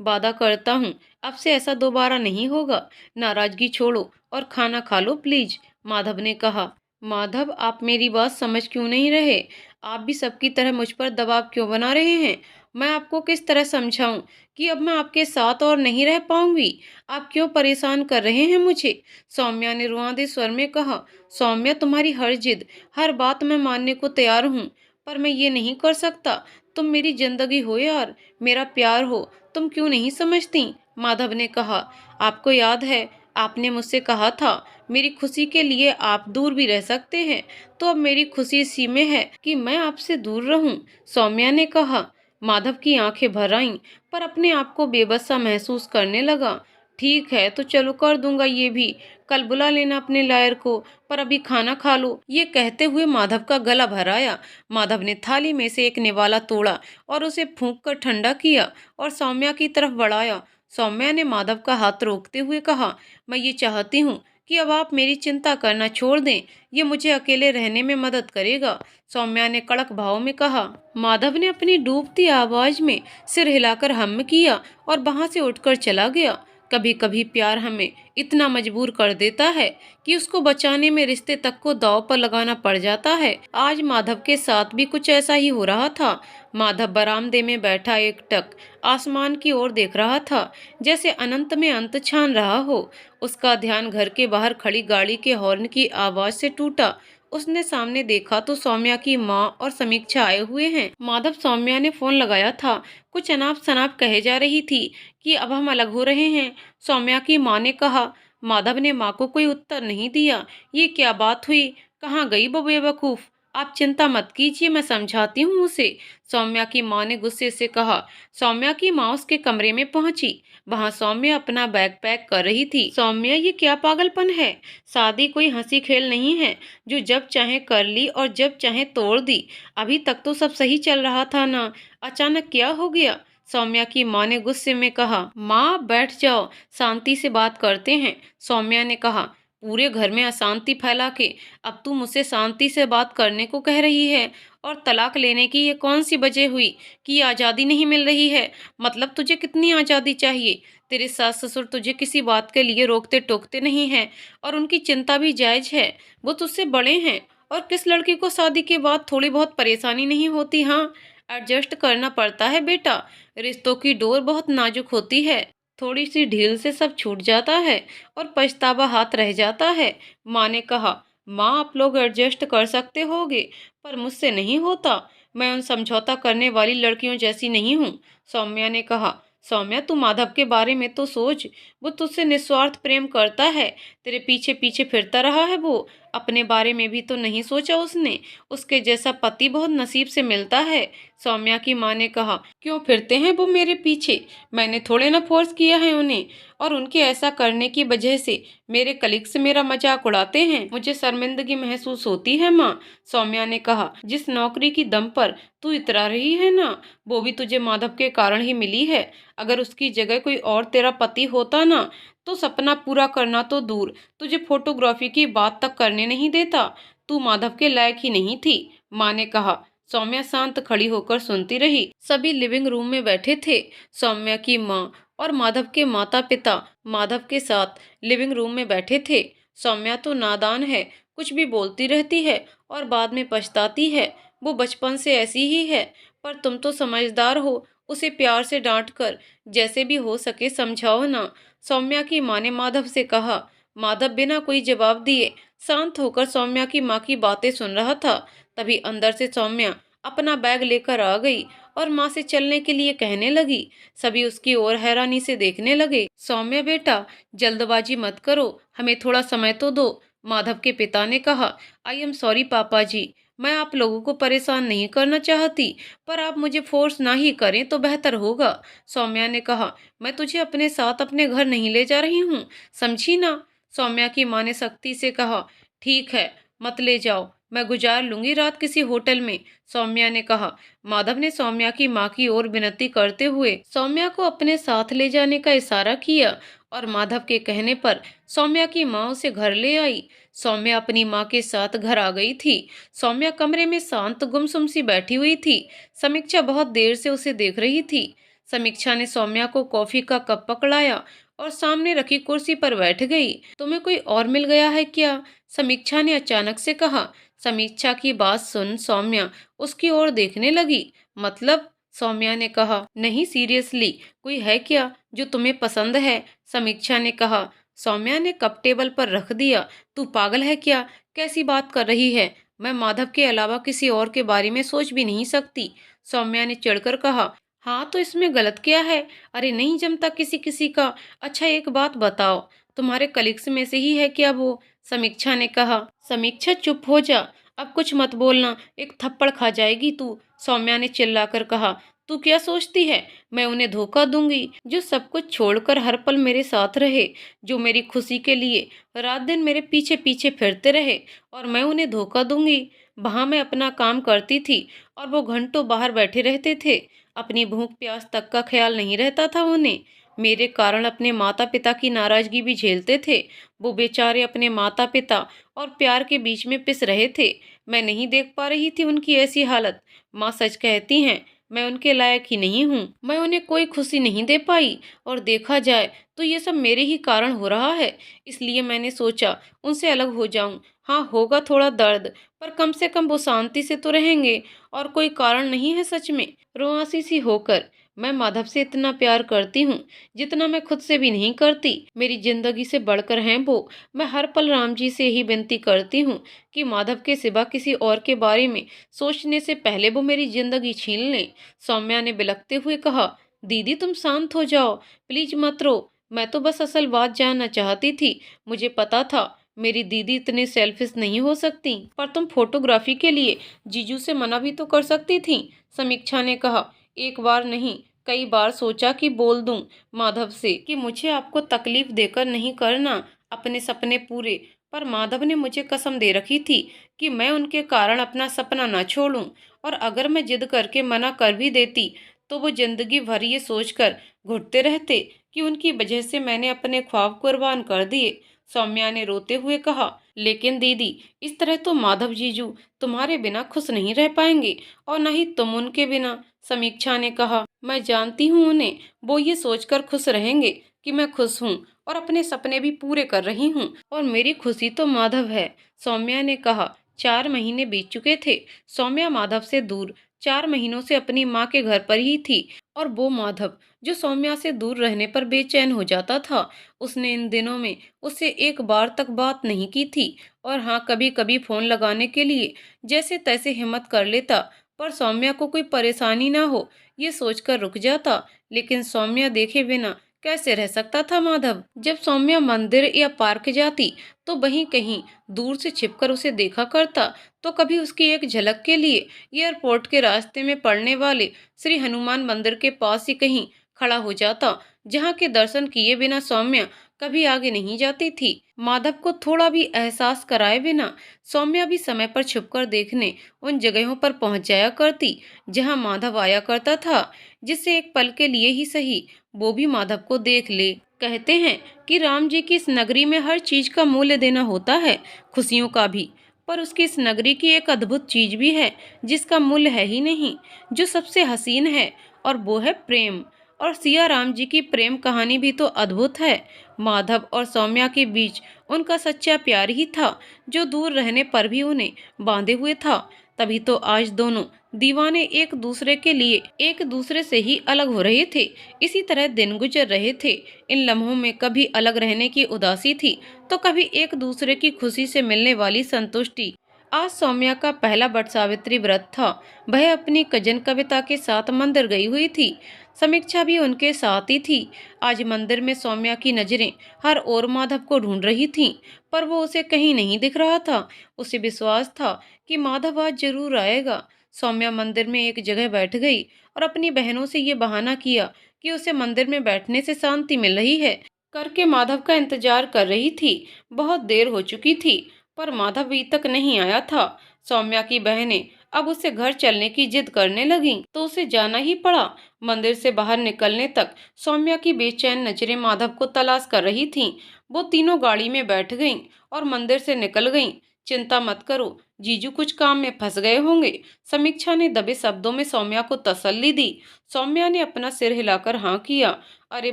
वादा करता हूँ अब से ऐसा दोबारा नहीं होगा। नाराजगी छोड़ो और खाना खा लो प्लीज, माधव ने कहा। माधव, आप मेरी बात समझ क्यों नहीं रहे? आप भी सबकी तरह मुझ पर दबाव क्यों बना रहे हैं? मैं आपको किस तरह समझाऊं कि अब मैं आपके साथ और नहीं रह पाऊंगी? आप क्यों परेशान कर रहे हैं मुझे? सौम्या ने रुआंदे स्वर में कहा। सौम्या, तुम्हारी हर जिद, हर बात मैं मानने को तैयार हूँ पर मैं ये नहीं कर सकता। तुम मेरी जिंदगी हो यार, मेरा प्यार हो, तुम क्यों नहीं समझती? माधव ने कहा। आपको याद है आपने मुझसे कहा था मेरी खुशी के लिए आप दूर भी रह सकते हैं, तो अब मेरी खुशी इसी में है कि मैं आपसे दूर रहूं, सौम्या ने कहा। माधव की आंखें भर आईं पर अपने आप को बेबस सा महसूस करने लगा। ठीक है तो चलो कर दूंगा ये भी। कल बुला लेना अपने लायर को, पर अभी खाना खा लो। ये कहते हुए माधव का गला भर आया। माधव ने थाली में से एक निवाला तोड़ा और उसे फूंक कर ठंडा किया और सौम्या की तरफ बढ़ाया। सौम्या ने माधव का हाथ रोकते हुए कहा, मैं ये चाहती हूँ कि अब आप मेरी चिंता करना छोड़ दें। ये मुझे अकेले रहने में मदद करेगा, सौम्या ने कड़क भाव में कहा। माधव ने अपनी डूबती आवाज में सिर हिलाकर हम्म किया और वहां से उठकर चला गया। कभी कभी प्यार हमें इतना मजबूर कर देता है कि उसको बचाने में रिश्ते तक को दांव पर लगाना पड़ जाता है। आज माधव के साथ भी कुछ ऐसा ही हो रहा था। माधव बरामदे में बैठा एकटक आसमान की ओर देख रहा था, जैसे अनंत में अंत छान रहा हो। उसका ध्यान घर के बाहर खड़ी गाड़ी के हॉर्न की आवाज से टूटा। उसने सामने देखा तो सौम्या की माँ और समीक्षा आए हुए हैं। माधव, सौम्या ने फोन लगाया था, कुछ अनाप शनाप कहे जा रही थी कि अब हम अलग हो रहे हैं, सौम्या की माँ ने कहा। माधव ने माँ को कोई उत्तर नहीं दिया। ये क्या बात हुई? कहाँ गई वो बेवकूफ? आप चिंता मत कीजिए, मैं समझाती हूँ उसे, सौम्या की माँ ने गुस्से से कहा। सौम्या की माँ उसके कमरे में पहुंची। वहां सौम्या अपना बैग पैक कर रही थी। सौम्या, ये क्या पागलपन है? शादी कोई हंसी खेल नहीं है जो जब चाहे कर ली और जब चाहे तोड़ दी। अभी तक तो सब सही चल रहा था ना, अचानक क्या हो गया? सौम्या की माँ ने गुस्से में कहा। माँ बैठ जाओ, शांति से बात करते हैं, सौम्या ने कहा। पूरे घर में अशांति फैला के अब तू मुझसे शांति से बात करने को कह रही है। और तलाक लेने की ये कौन सी वजह हुई कि आज़ादी नहीं मिल रही है? मतलब तुझे कितनी आज़ादी चाहिए? तेरे सास ससुर तुझे किसी बात के लिए रोकते टोकते नहीं हैं और उनकी चिंता भी जायज़ है। वो तुझसे बड़े हैं। और किस लड़की को शादी के बाद थोड़ी बहुत परेशानी नहीं होती? हाँ, एडजस्ट करना पड़ता है बेटा। रिश्तों की डोर बहुत नाजुक होती है। थोड़ी सी ढील से सब छूट जाता है और पछतावा हाथ रह जाता है। माँ ने कहा, माँ आप लोग एडजस्ट कर सकते होगे, पर मुझसे नहीं होता। मैं उन समझौता करने वाली लड़कियों जैसी नहीं हूँ। सौम्या ने कहा, सौम्या तू माधव के बारे में तो सोच। वो तुझसे निस्वार्थ प्रेम करता है। तेरे पीछे पीछे फिरता रहा है वो। अपने बारे में भी तो नहीं सोचा उसने। उसके जैसा पति बहुत नसीब से मिलता है। सौम्या की माँ ने कहा, क्यों फिरते हैं वो मेरे पीछे? मैंने थोड़े ना फोर्स किया है उन्हें। और उनके ऐसा करने की वजह से मेरे कलीग्स मेरा मजाक उड़ाते हैं। मुझे शर्मिंदगी महसूस होती है माँ। सौम्या ने कहा, जिस नौकरी की दम पर तू इतरा रही है ना, वो भी तुझे माधव के कारण ही मिली है। अगर उसकी जगह कोई और तेरा पति होता ना, तो सपना पूरा करना तो दूर, तुझे फोटोग्राफी की बात तक करने नहीं देता। तू माधव के लायक ही नहीं थी। माँ ने कहा। सौम्या शांत खड़ी होकर सुनती रही। सभी लिविंग रूम में बैठे थे। सौम्या की माँ और माधव के माता पिता माधव के साथ लिविंग रूम में बैठे थे। सौम्या तो नादान है, कुछ भी बोलती रहती है और बाद में पछताती है। वो बचपन से ऐसी ही है। पर तुम तो समझदार हो, उसे प्यार से डांट कर जैसे भी हो सके समझाओ ना। सौम्या की माँ ने माधव से कहा। माधव बिना कोई जवाब दिए शांत होकर सौम्या की माँ की बातें सुन रहा था। तभी अंदर से सौम्या अपना बैग लेकर आ गई और माँ से चलने के लिए कहने लगी। सभी उसकी ओर हैरानी से देखने लगे। सौम्या बेटा, जल्दबाजी मत करो, हमें थोड़ा समय तो दो। माधव के पिता ने कहा, आई एम सॉरी पापा जी, मैं आप लोगों को परेशान नहीं करना चाहती, पर आप मुझे फोर्स ना ही करें तो बेहतर होगा। सौम्या ने कहा, मैं तुझे अपने साथ अपने घर नहीं ले जा रही हूँ, समझी ना? सौम्या की माँ ने सख्ती से कहा, ठीक है, मत ले जाओ, मैं गुजार लूंगी रात किसी होटल में। सौम्या ने कहा। माधव ने सौम्या की माँ की ओर विनती करते हुए सौम्या को अपने साथ ले जाने का इशारा किया और माधव के कहने पर सौम्या की माँ उसे घर ले आई। सौम्या अपनी माँ के साथ घर आ गई थी। सौम्या कमरे में शांत गुमसुम सी बैठी हुई थी। समीक्षा बहुत देर से उसे देख रही थी। समीक्षा ने सौम्या को कॉफी का कप पकड़ाया और सामने रखी कुर्सी पर बैठ गई। तुम्हें कोई और मिल गया है क्या? समीक्षा ने अचानक से कहा। समीक्षा की बात सुन सौम्या उसकी ओर देखने लगी। मतलब? सौम्या ने कहा। नहीं, सीरियसली, कोई है क्या जो तुम्हें पसंद है? समीक्षा ने कहा। सौम्या ने कप टेबल पर रख दिया। तू पागल है क्या? कैसी बात कर रही है? मैं माधव के अलावा किसी और के बारे में सोच भी नहीं सकती। सौम्या ने चिढ़कर कहा। हाँ तो इसमें गलत क्या है? अरे नहीं जमता किसी किसी का। अच्छा एक बात बताओ, तुम्हारे कलीग्स में से ही है क्या वो? समीक्षा ने कहा। समीक्षा चुप हो जा, अब कुछ मत बोलना, एक थप्पड़ खा जाएगी तू। सौम्या ने चिल्लाकर कहा। तू क्या सोचती है मैं उन्हें धोखा दूंगी, जो सब कुछ छोड़कर हर पल मेरे साथ रहे, जो मेरी खुशी के लिए रात दिन मेरे पीछे पीछे फिरते रहे, और मैं उन्हें धोखा दूंगी? वहां मैं अपना काम करती थी और वो घंटों बाहर बैठे रहते थे। अपनी भूख प्यास तक का ख्याल नहीं रहता था उन्हें। मेरे कारण अपने माता पिता की नाराजगी भी झेलते थे। वो बेचारे अपने माता पिता और प्यार के बीच में पिस रहे थे। मैं नहीं देख पा रही थी उनकी ऐसी हालत। माँ सच कहती हैं, मैं उनके लायक ही नहीं हूँ। मैं उन्हें कोई खुशी नहीं दे पाई, और देखा जाए तो ये सब मेरे ही कारण हो रहा है। इसलिए मैंने सोचा उनसे अलग हो जाऊं। हाँ होगा थोड़ा दर्द, पर कम से कम वो शांति से तो रहेंगे। और कोई कारण नहीं है सच में। रुआंसी सी होकर, मैं माधव से इतना प्यार करती हूँ जितना मैं खुद से भी नहीं करती। मेरी जिंदगी से बढ़कर हैं वो। मैं हर पल राम जी से ही विनती करती हूँ कि माधव के सिवा किसी और के बारे में सोचने से पहले वो मेरी जिंदगी छीन लें। सौम्या ने बिलखते हुए कहा। दीदी तुम शांत हो जाओ, प्लीज मत रो। मैं तो बस असल बात जानना चाहती थी। मुझे पता था मेरी दीदी इतनी सेल्फिश नहीं हो सकती। पर तुम फोटोग्राफी के लिए जीजू से मना भी तो कर सकती थी। समीक्षा ने कहा। एक बार नहीं, कई बार सोचा कि बोल दूं माधव से कि मुझे आपको तकलीफ देकर नहीं करना अपने सपने पूरे, पर माधव ने मुझे कसम दे रखी थी कि मैं उनके कारण अपना सपना ना छोड़ूं। और अगर मैं जिद करके मना कर भी देती तो वो जिंदगी भर ये सोचकर घुटते रहते कि उनकी वजह से मैंने अपने ख्वाब कुर्बान कर दिए। सौम्या ने रोते हुए कहा। लेकिन दीदी, इस तरह तो माधव जीजू तुम्हारे बिना खुश नहीं रह पाएंगे और न ही तुम उनके बिना। समीक्षा ने कहा, मैं जानती हूँ उन्हें, वो ये सोचकर खुश रहेंगे कि मैं खुश हूँ और अपने सपने भी पूरे कर रही हूँ, और मेरी खुशी तो माधव है। सौम्या ने कहा। 4 महीने बीत चुके थे। सौम्या माधव से दूर 4 महीनों से अपनी माँ के घर पर ही थी, और वो माधव जो सौम्या से दूर रहने पर बेचैन हो जाता था, उसने इन दिनों में उससे एक बार तक बात नहीं की थी। और हाँ, कभी कभी फोन लगाने के लिए जैसे तैसे हिम्मत कर लेता, पर सौम्या को कोई परेशानी ना हो ये सोचकर रुक जाता। लेकिन सौम्या देखे बिना कैसे रह सकता था माधव। जब सौम्या मंदिर या पार्क जाती तो वहीं कहीं दूर से छिपकर उसे देखा करता, तो कभी उसकी एक झलक के लिए एयरपोर्ट के रास्ते में पड़ने वाले श्री हनुमान मंदिर के पास ही कहीं खड़ा हो जाता, जहाँ के दर्शन किए बिना सौम्या कभी आगे नहीं जाती थी। माधव को थोड़ा भी एहसास कराए बिना सौम्या भी समय पर छुपकर देखने उन जगहों पर पहुंच जाया करती जहां माधव आया करता था, जिससे एक पल के लिए ही सही वो भी माधव को देख ले। कहते हैं कि राम जी की इस नगरी में हर चीज का मूल्य देना होता है, खुशियों का भी। पर उसकी इस नगरी की एक अद्भुत चीज भी है जिसका मूल्य है ही नहीं, जो सबसे हसीन है, और वो है प्रेम। और सिया राम जी की प्रेम कहानी भी तो अद्भुत है। माधव और सौम्या के बीच उनका सच्चा प्यार ही था जो दूर रहने पर भी उन्हें बांधे हुए था। तभी तो आज दोनों दीवाने एक दूसरे के लिए एक दूसरे से ही अलग हो रहे थे। इसी तरह दिन गुजर रहे थे। इन लम्हों में कभी अलग रहने की उदासी थी, तो कभी एक दूसरे की खुशी से मिलने वाली संतुष्टि। आज सौम्या का पहला वट सावित्री व्रत था। वह अपनी कजन कविता के साथ मंदिर गई हुई थी। समीक्षा भी उनके साथ ही थी। आज मंदिर में सौम्या की नजरें हर ओर माधव को ढूंढ रही थीं, पर वो उसे कहीं नहीं दिख रहा था। उसे विश्वास था कि माधव आज जरूर आएगा। सौम्या मंदिर में एक जगह बैठ गई और अपनी बहनों से ये बहाना किया कि उसे मंदिर में बैठने से शांति मिल रही है करके माधव का इंतजार कर रही थी। बहुत देर हो चुकी थी, पर माधव अभी तक नहीं आया था। सौम्या की बहनें अब उसे घर चलने की जिद करने लगीं, तो उसे जाना ही पड़ा। मंदिर से बाहर निकलने तक सौम्या की बेचैन नजरें माधव को तलाश कर रही थीं। वो तीनों गाड़ी में बैठ गईं और मंदिर से निकल गईं। चिंता मत करो, जीजू कुछ काम में फंस गए होंगे। समीक्षा ने दबे शब्दों में सौम्या को तसल्ली दी। सौम्या ने अपना सिर हिलाकर हाँ किया। अरे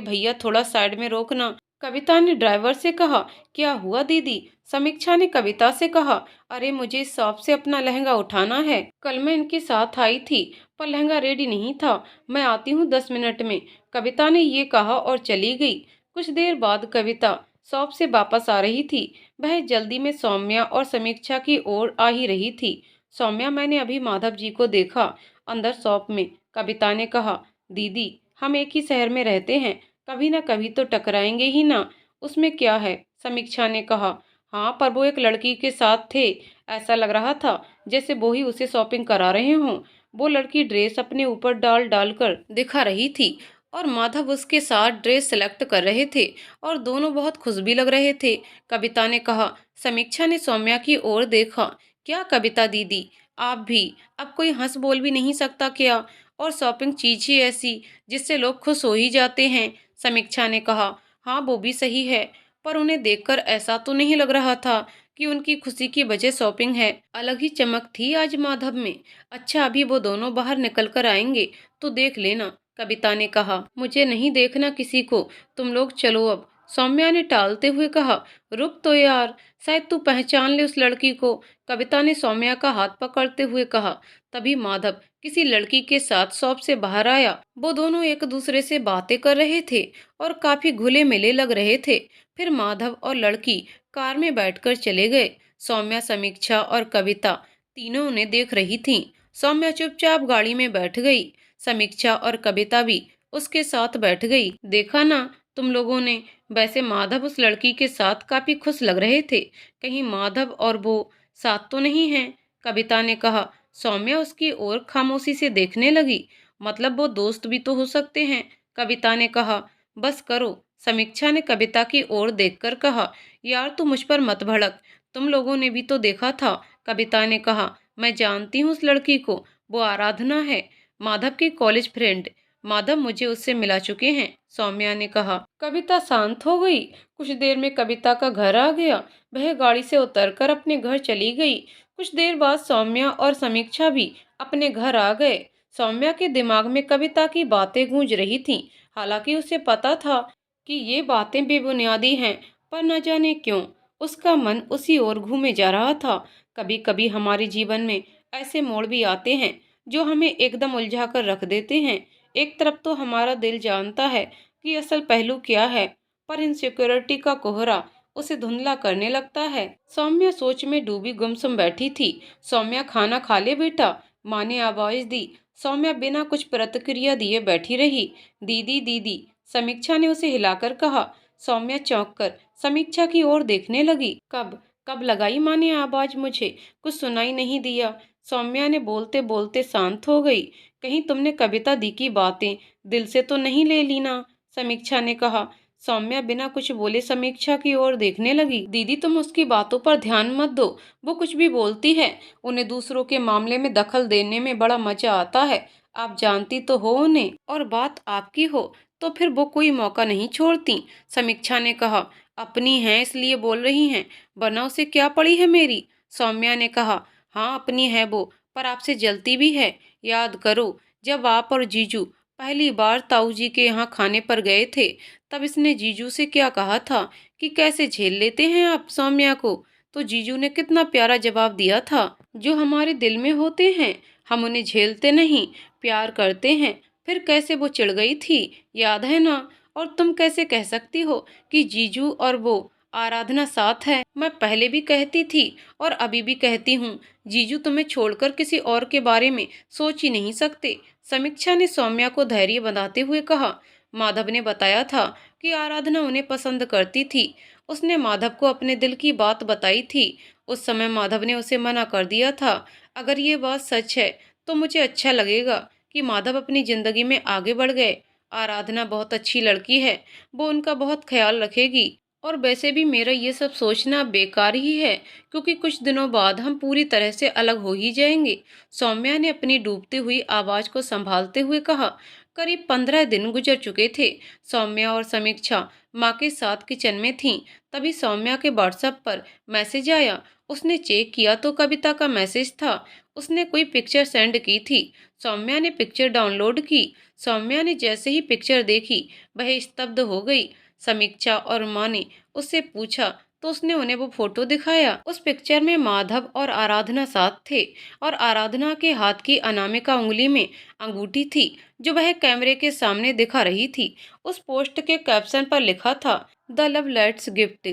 भैया, थोड़ा साइड में रोकना, कविता ने ड्राइवर से कहा। क्या हुआ दीदी? समीक्षा ने कविता से कहा। अरे, मुझे इस शॉप से अपना लहंगा उठाना है। कल मैं इनके साथ आई थी, पर लहंगा रेडी नहीं था। मैं आती हूँ 10 मिनट में, कविता ने ये कहा और चली गई। कुछ देर बाद कविता शॉप से वापस आ रही थी। वह जल्दी में सौम्या और समीक्षा की ओर आ ही रही थी। सौम्या, मैंने अभी माधव जी को देखा अंदर शॉप में, कविता ने कहा। दीदी, हम एक ही शहर में रहते हैं, कभी ना कभी तो टकराएंगे ही ना, उसमें क्या है, समीक्षा ने कहा। हाँ, पर वो एक लड़की के साथ थे। ऐसा लग रहा था जैसे वो ही उसे शॉपिंग करा रहे हों। वो लड़की ड्रेस अपने ऊपर डाल डाल कर दिखा रही थी और माधव उसके साथ ड्रेस सिलेक्ट कर रहे थे, और दोनों बहुत खुश भी लग रहे थे, कविता ने कहा। समीक्षा ने सौम्या की ओर देखा। क्या कविता दीदी, आप भी अब कोई हंस बोल भी नहीं सकता क्या? और शॉपिंग चीज ही ऐसी जिससे लोग खुश हो ही जाते हैं, समीक्षा ने कहा। हाँ, वो भी सही है, पर उन्हें देखकर ऐसा तो नहीं लग रहा था कि उनकी खुशी की वजह शॉपिंग है। अलग ही चमक थी आज माधव में। अच्छा, अभी वो दोनों बाहर निकल कर आएंगे तो देख लेना, कविता ने कहा। मुझे नहीं देखना किसी को, तुम लोग चलो अब, सौम्या ने टालते हुए कहा। रुक तो यार, शायद तू पहचान ले उस लड़की को, कविता ने सौम्या का हाथ पकड़ते हुए कहा। तभी माधव किसी लड़की के साथ शॉप से बाहर आया। वो दोनों एक दूसरे से बातें कर रहे थे और काफी घुले मिले लग रहे थे। फिर माधव और लड़की कार में बैठकर चले गए। सौम्या, समीक्षा और कविता तीनों उन्हें देख रही थीं। सौम्या चुपचाप गाड़ी में बैठ गई। समीक्षा और कविता भी उसके साथ बैठ गई। देखा ना तुम लोगों ने, वैसे माधव उस लड़की के साथ काफी खुश लग रहे थे। कहीं माधव और वो साथ तो नहीं हैं, कविता ने कहा। सौम्या उसकी ओर खामोशी से देखने लगी। मतलब वो दोस्त भी तो हो सकते हैं, कविता ने कहा। बस करो, समीक्षा ने कविता की ओर देखकर कहा। यार, तू मुझ पर मत भड़क, तुम लोगों ने भी तो देखा था, कविता ने कहा। मैं जानती हूँ उस लड़की को, वो आराधना है, माधव की कॉलेज फ्रेंड। माधव मुझे उससे मिला चुके हैं, सौम्या ने कहा। कविता शांत हो गई। कुछ देर में कविता का घर आ गया। वह गाड़ी से उतरकर अपने घर चली गई। कुछ देर बाद सौम्या और समीक्षा भी अपने घर आ गए। सौम्या के दिमाग में कविता की बातें गूंज रही थीं। हालांकि उसे पता था कि ये बातें बेबुनियादी हैं, पर न जाने क्यों उसका मन उसी ओर घूमे जा रहा था। कभी कभी हमारे जीवन में ऐसे मोड़ भी आते हैं जो हमें एकदम उलझा कर रख देते हैं। एक तरफ तो हमारा दिल जानता है कि असल पहलू क्या है, पर इनसिक्योरिटी का कोहरा उसे धुंधला करने लगता है। सौम्या सोच में डूबी गुमसुम बैठी थी। सौम्या, खाना खा ले बेटा, माँ ने आवाज दी। सौम्या बिना कुछ प्रतिक्रिया दिए बैठी रही। दीदी दीदी, समीक्षा ने उसे हिलाकर कहा। सौम्या चौंक कर समीक्षा की ओर देखने लगी। कब कब लगाई माँ ने आवाज? मुझे कुछ सुनाई नहीं दिया। सौम्या ने बोलते बोलते शांत हो गई। कहीं तुमने कविता दी की बातें दिल से तो नहीं ले ली ना? समीक्षा ने कहा। सौम्या बिना कुछ बोले समीक्षा की ओर देखने लगी। दीदी, तुम उसकी बातों पर ध्यान मत दो। वो कुछ भी बोलती है। उन्हें दूसरों के मामले में दखल देने में बड़ा मजा आता है। आप जानती तो हो उन्हें, और बात आपकी हो तो फिर वो कोई मौका नहीं छोड़ती। समीक्षा ने कहा। अपनी है इसलिए बोल रही हैं, वरना उसे क्या पड़ी है मेरी? सौम्या ने कहा। हाँ, अपनी है वो, पर आपसे जलती भी है। याद करो, जब आप और जीजू पहली बार ताऊ जी के यहाँ खाने पर गए थे, तब इसने जीजू से क्या कहा था कि कैसे झेल लेते हैं आप सौम्या को। तो जीजू ने कितना प्यारा जवाब दिया था। जो हमारे दिल में होते हैं हम उन्हें झेलते नहीं, प्यार करते हैं। फिर कैसे वो चिढ़ गई थी, याद है ना? और तुम कैसे कह सकती हो कि जीजू और वो आराधना साथ है? मैं पहले भी कहती थी और अभी भी कहती हूँ, जीजू तुम्हें छोड़कर किसी और के बारे में सोच ही नहीं सकते। समीक्षा ने सौम्या को धैर्य बंधाते हुए कहा। माधव ने बताया था कि आराधना उन्हें पसंद करती थी। उसने माधव को अपने दिल की बात बताई थी। उस समय माधव ने उसे मना कर दिया था। अगर ये बात सच है तो मुझे अच्छा लगेगा कि माधव अपनी जिंदगी में आगे बढ़ गए। आराधना बहुत अच्छी लड़की है, वो उनका बहुत ख्याल रखेगी। और वैसे भी मेरा ये सब सोचना बेकार ही है, क्योंकि कुछ दिनों बाद हम पूरी तरह से अलग हो ही जाएंगे। सौम्या ने अपनी डूबती हुई आवाज को संभालते हुए कहा। करीब 15 दिन गुजर चुके थे। सौम्या और समीक्षा माँ के साथ किचन में थीं। तभी सौम्या के व्हाट्सएप पर मैसेज आया। उसने चेक किया तो कविता का मैसेज था। उसने कोई पिक्चर सेंड की थी। सौम्या ने पिक्चर डाउनलोड की। सौम्या ने जैसे ही पिक्चर देखी, वह स्तब्ध हो गई। समीक्षा और माँ ने उससे पूछा तो उसने उन्हें वो फोटो दिखाया। उस पिक्चर में माधव और आराधना साथ थे, और आराधना के हाथ की अनामिका उंगली में अंगूठी थी, जो वह कैमरे के सामने दिखा रही थी। उस पोस्ट के कैप्शन पर लिखा था, the love let's gift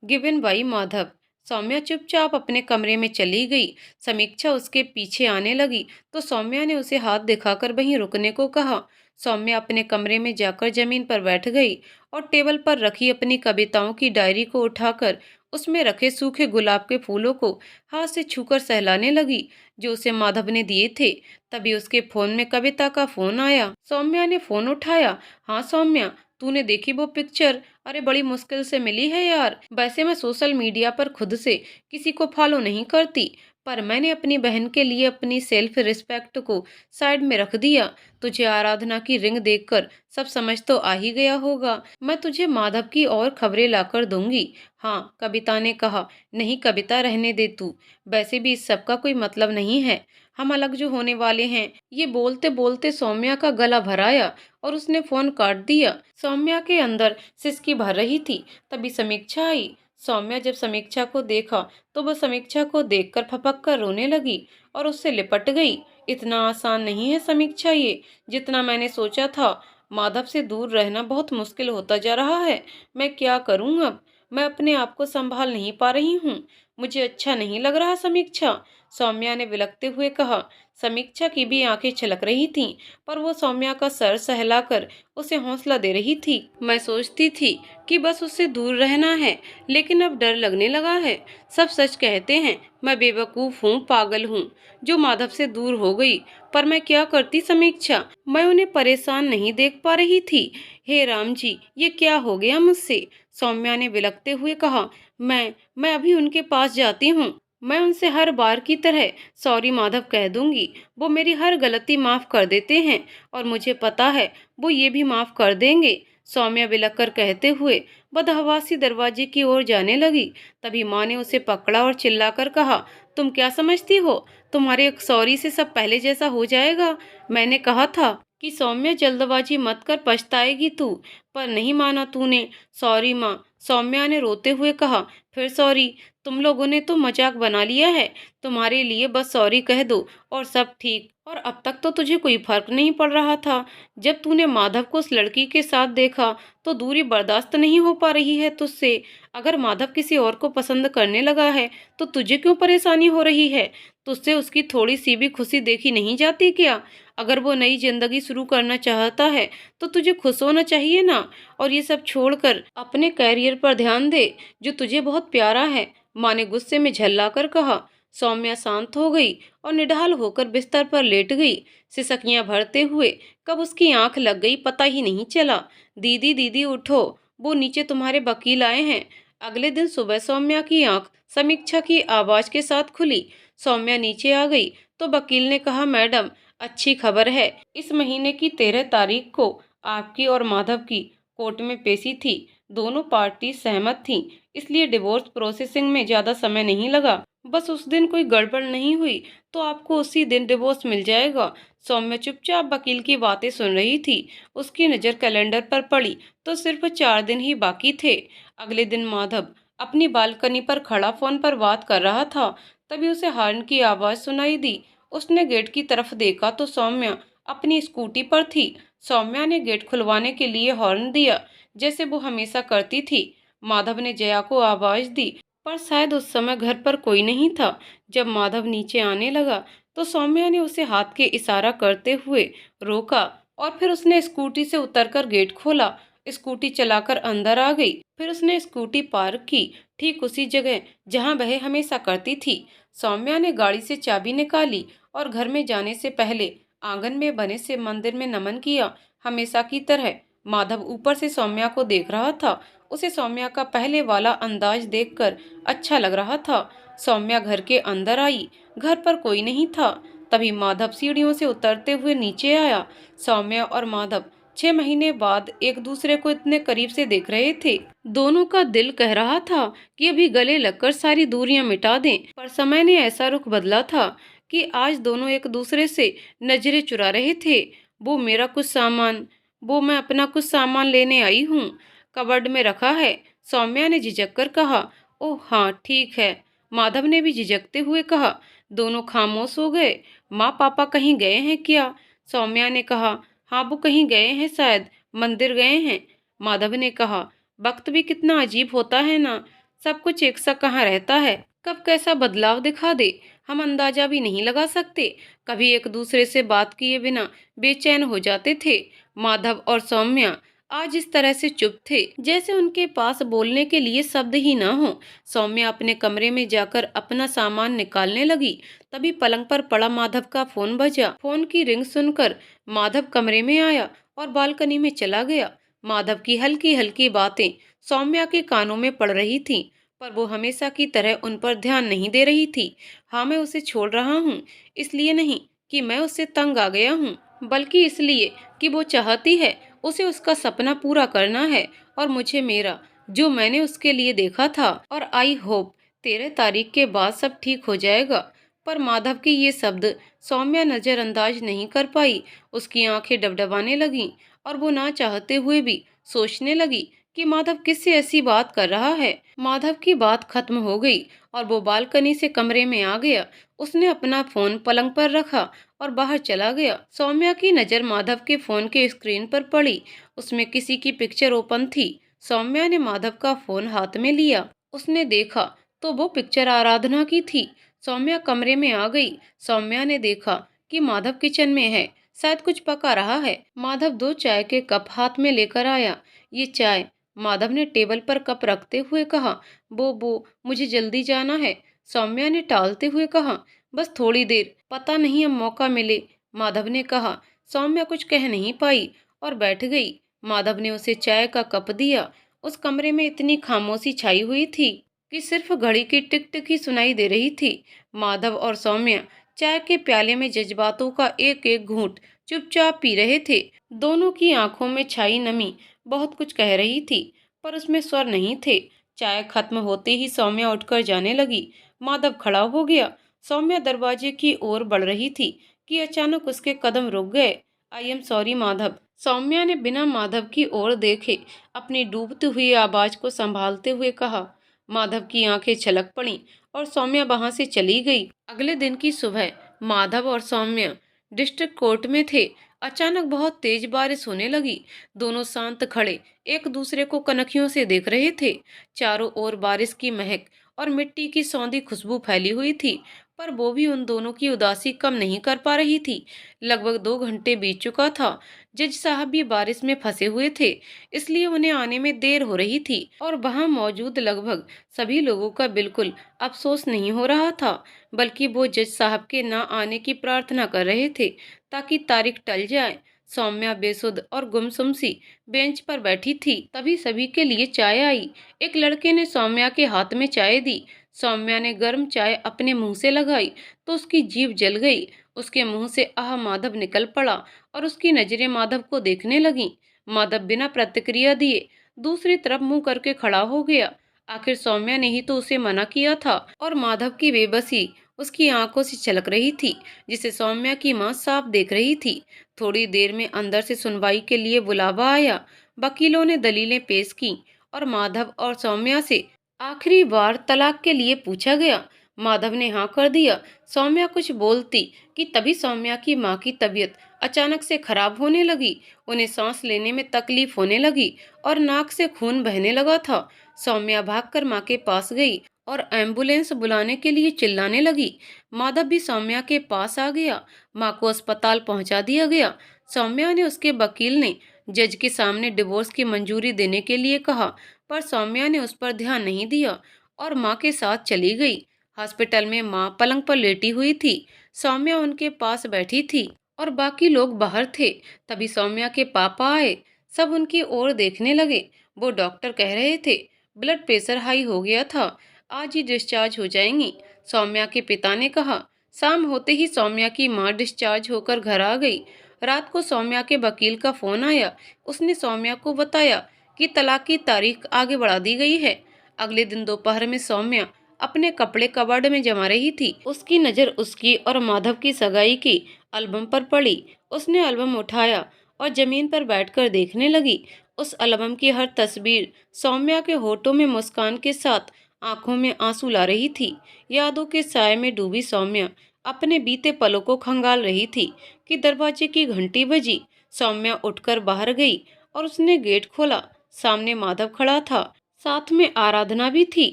given by Madhav. Saumya चुपचाप अपने कमरे में चली गई। समीक्षा उसके पीछे आने लगी तो सौम्या ने उसे हाथ दिखाकर वहीं रुकने को कहा। सौम्या अपने कमरे में जाकर जमीन पर बैठ गई और टेबल पर रखी अपनी कविताओं की डायरी को उठाकर उसमें रखे सूखे गुलाब के फूलों को हाथ से छूकर सहलाने लगी, जो उसे माधव ने दिए थे। तभी उसके फोन में कविता का फोन आया। सौम्या ने फोन उठाया। हाँ सौम्या, तूने देखी वो पिक्चर? अरे बड़ी मुश्किल से मिली है यार। वैसे मैं सोशल मीडिया पर खुद से किसी को फॉलो नहीं करती, पर मैंने अपनी बहन के लिए अपनी सेल्फ रिस्पेक्ट को साइड में रख दिया। तुझे आराधना की रिंग देखकर सब समझ तो आ ही गया होगा। मैं तुझे माधव की और खबरें लाकर दूंगी। हाँ, कविता ने कहा। नहीं कविता, रहने दे तू। वैसे भी इस सब का कोई मतलब नहीं है। हम अलग जो होने वाले हैं। ये बोलते बोलते सौम्या का गला भराया और उसने फोन काट दिया। सौम्या के अंदर सिसकी भर रही थी। तभी समीक्षा आई। सौम्या जब समीक्षा को देखा तो वह समीक्षा को देखकर फपक कर रोने लगी और उससे लिपट गई। इतना आसान नहीं है समीक्षा ये, जितना मैंने सोचा था। माधव से दूर रहना बहुत मुश्किल होता जा रहा है। मैं क्या करूं अब? मैं अपने आप को संभाल नहीं पा रही हूँ। मुझे अच्छा नहीं लग रहा समीक्षा, सौम्या ने विलखते हुए कहा। समीक्षा की भी आंखें छलक रही थीं, पर वो सौम्या का सर सहलाकर उसे हौसला दे रही थी। मैं सोचती थी कि बस उससे दूर रहना है, लेकिन अब डर लगने लगा है। सब सच कहते हैं, मैं बेवकूफ हूँ, पागल हूँ, जो माधव से दूर हो गई। पर मैं क्या करती समीक्षा? मैं उन्हें परेशान नहीं देख पा रही थी। हे राम जी, ये क्या हो गया मुझसे? सौम्या ने विलखते हुए कहा। मैं अभी उनके पास जाती हूँ। मैं उनसे हर बार की तरह सॉरी माधव कह दूंगी। वो मेरी हर गलती माफ कर देते हैं और मुझे पता है वो ये भी माफ कर देंगे। सौम्या बिलख कर कहते हुए बदहवासी दरवाजे की ओर जाने लगी। तभी माँ ने उसे पकड़ा और चिल्लाकर कहा, तुम क्या समझती हो तुम्हारे एक सॉरी से सब पहले जैसा हो जाएगा? मैंने कहा था कि सौम्या जल्दबाजी मत कर, पछताएगी तू, पर नहीं माना तूने। सॉरी माँ, सौम्या ने रोते हुए कहा। फिर सॉरी? तुम लोगों ने तो मजाक बना लिया है। तुम्हारे लिए बस सॉरी कह दो और सब ठीक। और अब तक तो तुझे कोई फर्क नहीं पड़ रहा था। जब तूने माधव को उस लड़की के साथ देखा तो दूरी बर्दाश्त नहीं हो पा रही है तुझसे। अगर माधव किसी और को पसंद करने लगा है तो तुझे क्यों परेशानी हो रही है? तुझसे उसकी थोड़ी सी भी खुशी देखी नहीं जाती क्या? अगर वो नई जिंदगी शुरू करना चाहता है तो तुझे खुश होना चाहिए ना। और ये सब छोड़कर अपने कैरियर पर ध्यान दे जो तुझे बहुत प्यारा है। माँ ने गुस्से में झल्लाकर कहा। सौम्या शांत हो गई और निढाल होकर बिस्तर पर लेट गई। सिसकियां भरते हुए कब उसकी आंख लग गई पता ही नहीं चला। दीदी दीदी उठो, वो नीचे तुम्हारे वकील आए हैं। अगले दिन सुबह सौम्या की आंख समीक्षा की आवाज के साथ खुली। सौम्या नीचे आ गई तो वकील ने कहा, मैडम अच्छी खबर है, इस महीने की 13 तारीख को आपकी और माधव की कोर्ट में पेशी थी। दोनों पार्टी सहमत थीं, इसलिए डिवोर्स प्रोसेसिंग में ज्यादा समय नहीं लगा। बस उस दिन कोई गड़बड़ नहीं हुई तो आपको उसी दिन डिवोर्स मिल जाएगा। सौम्या चुपचाप वकील की बातें सुन रही थी। उसकी नजर कैलेंडर पर पड़ी तो सिर्फ 4 दिन ही बाकी थे। अगले दिन माधव अपनी बालकनी पर खड़ा फोन पर बात कर रहा था। तभी उसे हॉर्न की आवाज सुनाई दी। उसने गेट की तरफ देखा तो सौम्या अपनी स्कूटी पर थी। सौम्या ने गेट खुलवाने के लिए हॉर्न दिया जैसे वो हमेशा करती थी। माधव ने जया को आवाज दी पर शायद उस समय घर पर कोई नहीं था। जब माधव नीचे आने लगा तो सौम्या ने उसे हाथ के इशारा करते हुए रोका और फिर उसने स्कूटी से उतरकर गेट खोला। स्कूटी चलाकर अंदर आ गई। फिर उसने स्कूटी पार्क की ठीक उसी जगह जहां वह हमेशा करती थी। सौम्या ने गाड़ी से चाबी निकाली और घर में जाने से पहले आंगन में बने से मंदिर में नमन किया। हमेशा की तरह माधव ऊपर से सौम्या को देख रहा था। उसे सौम्या का पहले वाला अंदाज देखकर अच्छा लग रहा था। सौम्या घर के अंदर आई। घर पर कोई नहीं था। तभी माधव सीढ़ियों से उतरते हुए नीचे आया। सौम्या और माधव 6 महीने बाद एक दूसरे को इतने करीब से देख रहे थे। दोनों का दिल कह रहा था कि अभी गले लगकर सारी दूरियां मिटा दें, पर समय ने ऐसा रुख बदला था कि आज दोनों एक दूसरे से नजरें चुरा रहे थे। वो मेरा कुछ सामान, वो मैं अपना कुछ सामान लेने आई हूँ, कबर्ड में रखा है। सौम्या ने झिझक कर कहा। ओह हाँ ठीक है, माधव ने भी झिझकते हुए कहा। दोनों खामोश हो गए। माँ पापा कहीं गए हैं क्या? सौम्या ने कहा। हाँ वो कहीं गए हैं, शायद मंदिर गए हैं। माधव ने कहा। वक्त भी कितना अजीब होता है ना, सब कुछ एक सा कहाँ रहता है, कब कैसा बदलाव दिखा दे हम अंदाजा भी नहीं लगा सकते। कभी एक दूसरे से बात किए बिना बेचैन हो जाते थे। माधव और सौम्या आज इस तरह से चुप थे जैसे उनके पास बोलने के लिए शब्द ही ना हो। सौम्या अपने कमरे में जाकर अपना सामान निकालने लगी। तभी पलंग पर पड़ा माधव का फोन बजा। फोन की रिंग सुनकर माधव कमरे में आया और बालकनी में चला गया। माधव की हल्की हल्की बातें सौम्या के कानों में पड़ रही थीं, पर वो हमेशा की तरह उन पर ध्यान नहीं दे रही थी। हाँ मैं उसे छोड़ रहा हूँ, इसलिए नहीं कि मैं उससे तंग आ गया हूँ, बल्कि इसलिए कि वो चाहती है, उसे उसका सपना पूरा करना है और मुझे मेरा, जो मैंने उसके लिए देखा था। और आई होप 13 तारीख के बाद सब ठीक हो जाएगा। पर माधव के ये शब्द सौम्या नजरअंदाज नहीं कर पाई। उसकी आंखें डबडबाने लगीं और वो ना चाहते हुए भी सोचने लगी कि माधव किससे ऐसी बात कर रहा है। माधव की बात खत्म हो गई और वो बालकनी से कमरे में आ गया। उसने अपना फोन पलंग पर रखा और बाहर चला गया। सौम्या की नजर माधव के फोन के स्क्रीन पर पड़ी। उसमें किसी की पिक्चर ओपन थी। सौम्या ने माधव का फोन हाथ में लिया। उसने देखा तो वो पिक्चर आराधना की थी। सौम्या कमरे में आ गई। सौम्या ने देखा कि माधव किचन में है, शायद कुछ पका रहा है। माधव 2 चाय के कप हाथ में लेकर आया। ये चाय, माधव ने टेबल पर कप रखते हुए कहा। वो मुझे जल्दी जाना है। सौम्या ने टालते हुए कहा, बस थोड़ी देर, पता नहीं अब मौका मिले। माधव ने कहा। सौम्या कुछ कह नहीं पाई और बैठ गई। माधव ने उसे चाय का कप दिया। उस कमरे में इतनी खामोशी छाई हुई थी कि सिर्फ घड़ी की टिक टिक ही सुनाई दे रही थी। माधव और सौम्या चाय के प्याले में जज्बातों का एक एक घूंट चुपचाप पी रहे थे। दोनों की आंखों में छाई नमी बहुत कुछ कह रही थी, पर उसमें स्वर नहीं थे। चाय खत्म होते ही सौम्या उठकर जाने लगी। माधव खड़ा हो गया। सौम्या दरवाजे की ओर बढ़ रही थी कि अचानक उसके कदम रुक गए। I am sorry Madhav. Saumya ने बिना माधव की ओर देखे अपनी डूबती हुई आवाज को संभालते हुए कहा। माधव की आंखें छलक पड़ी और सौम्या वहां से चली गई। अगले दिन की सुबह माधव और सौम्या डिस्ट्रिक्ट कोर्ट में थे। अचानक बहुत तेज बारिश होने लगी। दोनों शांत खड़े एक दूसरे को कनखियों से देख रहे थे। चारों ओर बारिश की महक और मिट्टी की सौंधी खुशबू फैली हुई थी, पर वो भी उन दोनों की उदासी कम नहीं कर पा रही थी। लगभग 2 घंटे बीत चुका था। जज साहब भी बारिश में फंसे हुए थे, इसलिए उन्हें आने में देर हो रही थी और वहां मौजूद लगभग सभी लोगों का बिल्कुल अफसोस नहीं हो रहा था, बल्कि वो जज साहब के ना आने की प्रार्थना कर रहे थे ताकि तारीख टल जाए। सौम्या बेसुध और गुमसुम सी बेंच पर बैठी थी। तभी सभी के लिए चाय आई। एक लड़के ने सौम्या के हाथ में चाय दी। सौम्या ने गर्म चाय अपने मुंह से लगाई तो उसकी जीभ जल गई। उसके मुंह से आह माधव निकल पड़ा और उसकी नजरें माधव को देखने लगीं। माधव बिना प्रतिक्रिया दिए दूसरी तरफ मुंह करके खड़ा हो गया। आखिर सौम्या ने ही तो उसे मना किया था और माधव की बेबसी उसकी आंखों से छलक रही थी, जिसे सौम्या की मां साफ देख रही थी। थोड़ी देर में अंदर से सुनवाई के लिए बुलावा आया। वकीलों ने दलीलें पेश की और माधव और सौम्या से आखिरी बार तलाक के लिए पूछा गया। माधव ने हाँ कर दिया। सौम्या कुछ बोलती कि तभी सौम्या की माँ की तबीयत अचानक से खराब होने लगी। उन्हें सांस लेने में तकलीफ होने लगी और नाक से खून बहने लगा था। सौम्या भागकर माँ के पास गई और एम्बुलेंस बुलाने के लिए चिल्लाने लगी। माधव भी सौम्या के पास आ गया। माँ को अस्पताल पहुंचा दिया गया। सौम्या ने उसके वकील ने जज के सामने डिवोर्स की मंजूरी देने के लिए कहा, पर सौम्या ने उस पर ध्यान नहीं दिया और माँ के साथ चली गई। हॉस्पिटल में माँ पलंग पर लेटी हुई थी। सौम्या उनके पास बैठी थी और बाकी लोग बाहर थे। तभी सौम्या के पापा आए। सब उनकी ओर देखने लगे। वो डॉक्टर कह रहे थे ब्लड प्रेशर हाई हो गया था, आज ही डिस्चार्ज हो जाएंगी। सौम्या के पिता ने कहा। शाम होते ही सौम्या की माँ डिस्चार्ज होकर घर आ गई। रात को सौम्या के वकील का फोन आया। उसने सौम्या को बताया कि तलाक की तारीख आगे बढ़ा दी गई है। अगले दिन दोपहर में सौम्या अपने कपड़े कबर्ड में जमा रही थी। उसकी नज़र उसकी और माधव की सगाई की एल्बम पर पड़ी। उसने एल्बम उठाया और जमीन पर बैठकर देखने लगी। उस एल्बम की हर तस्वीर सौम्या के होठों में मुस्कान के साथ आंखों में आंसू ला रही थी। यादों के साए में डूबी सौम्या अपने बीते पलों को खंगाल रही थी कि दरवाजे की घंटी बजी। सौम्या उठकर बाहर गई और उसने गेट खोला। सामने माधव खड़ा था, साथ में आराधना भी थी।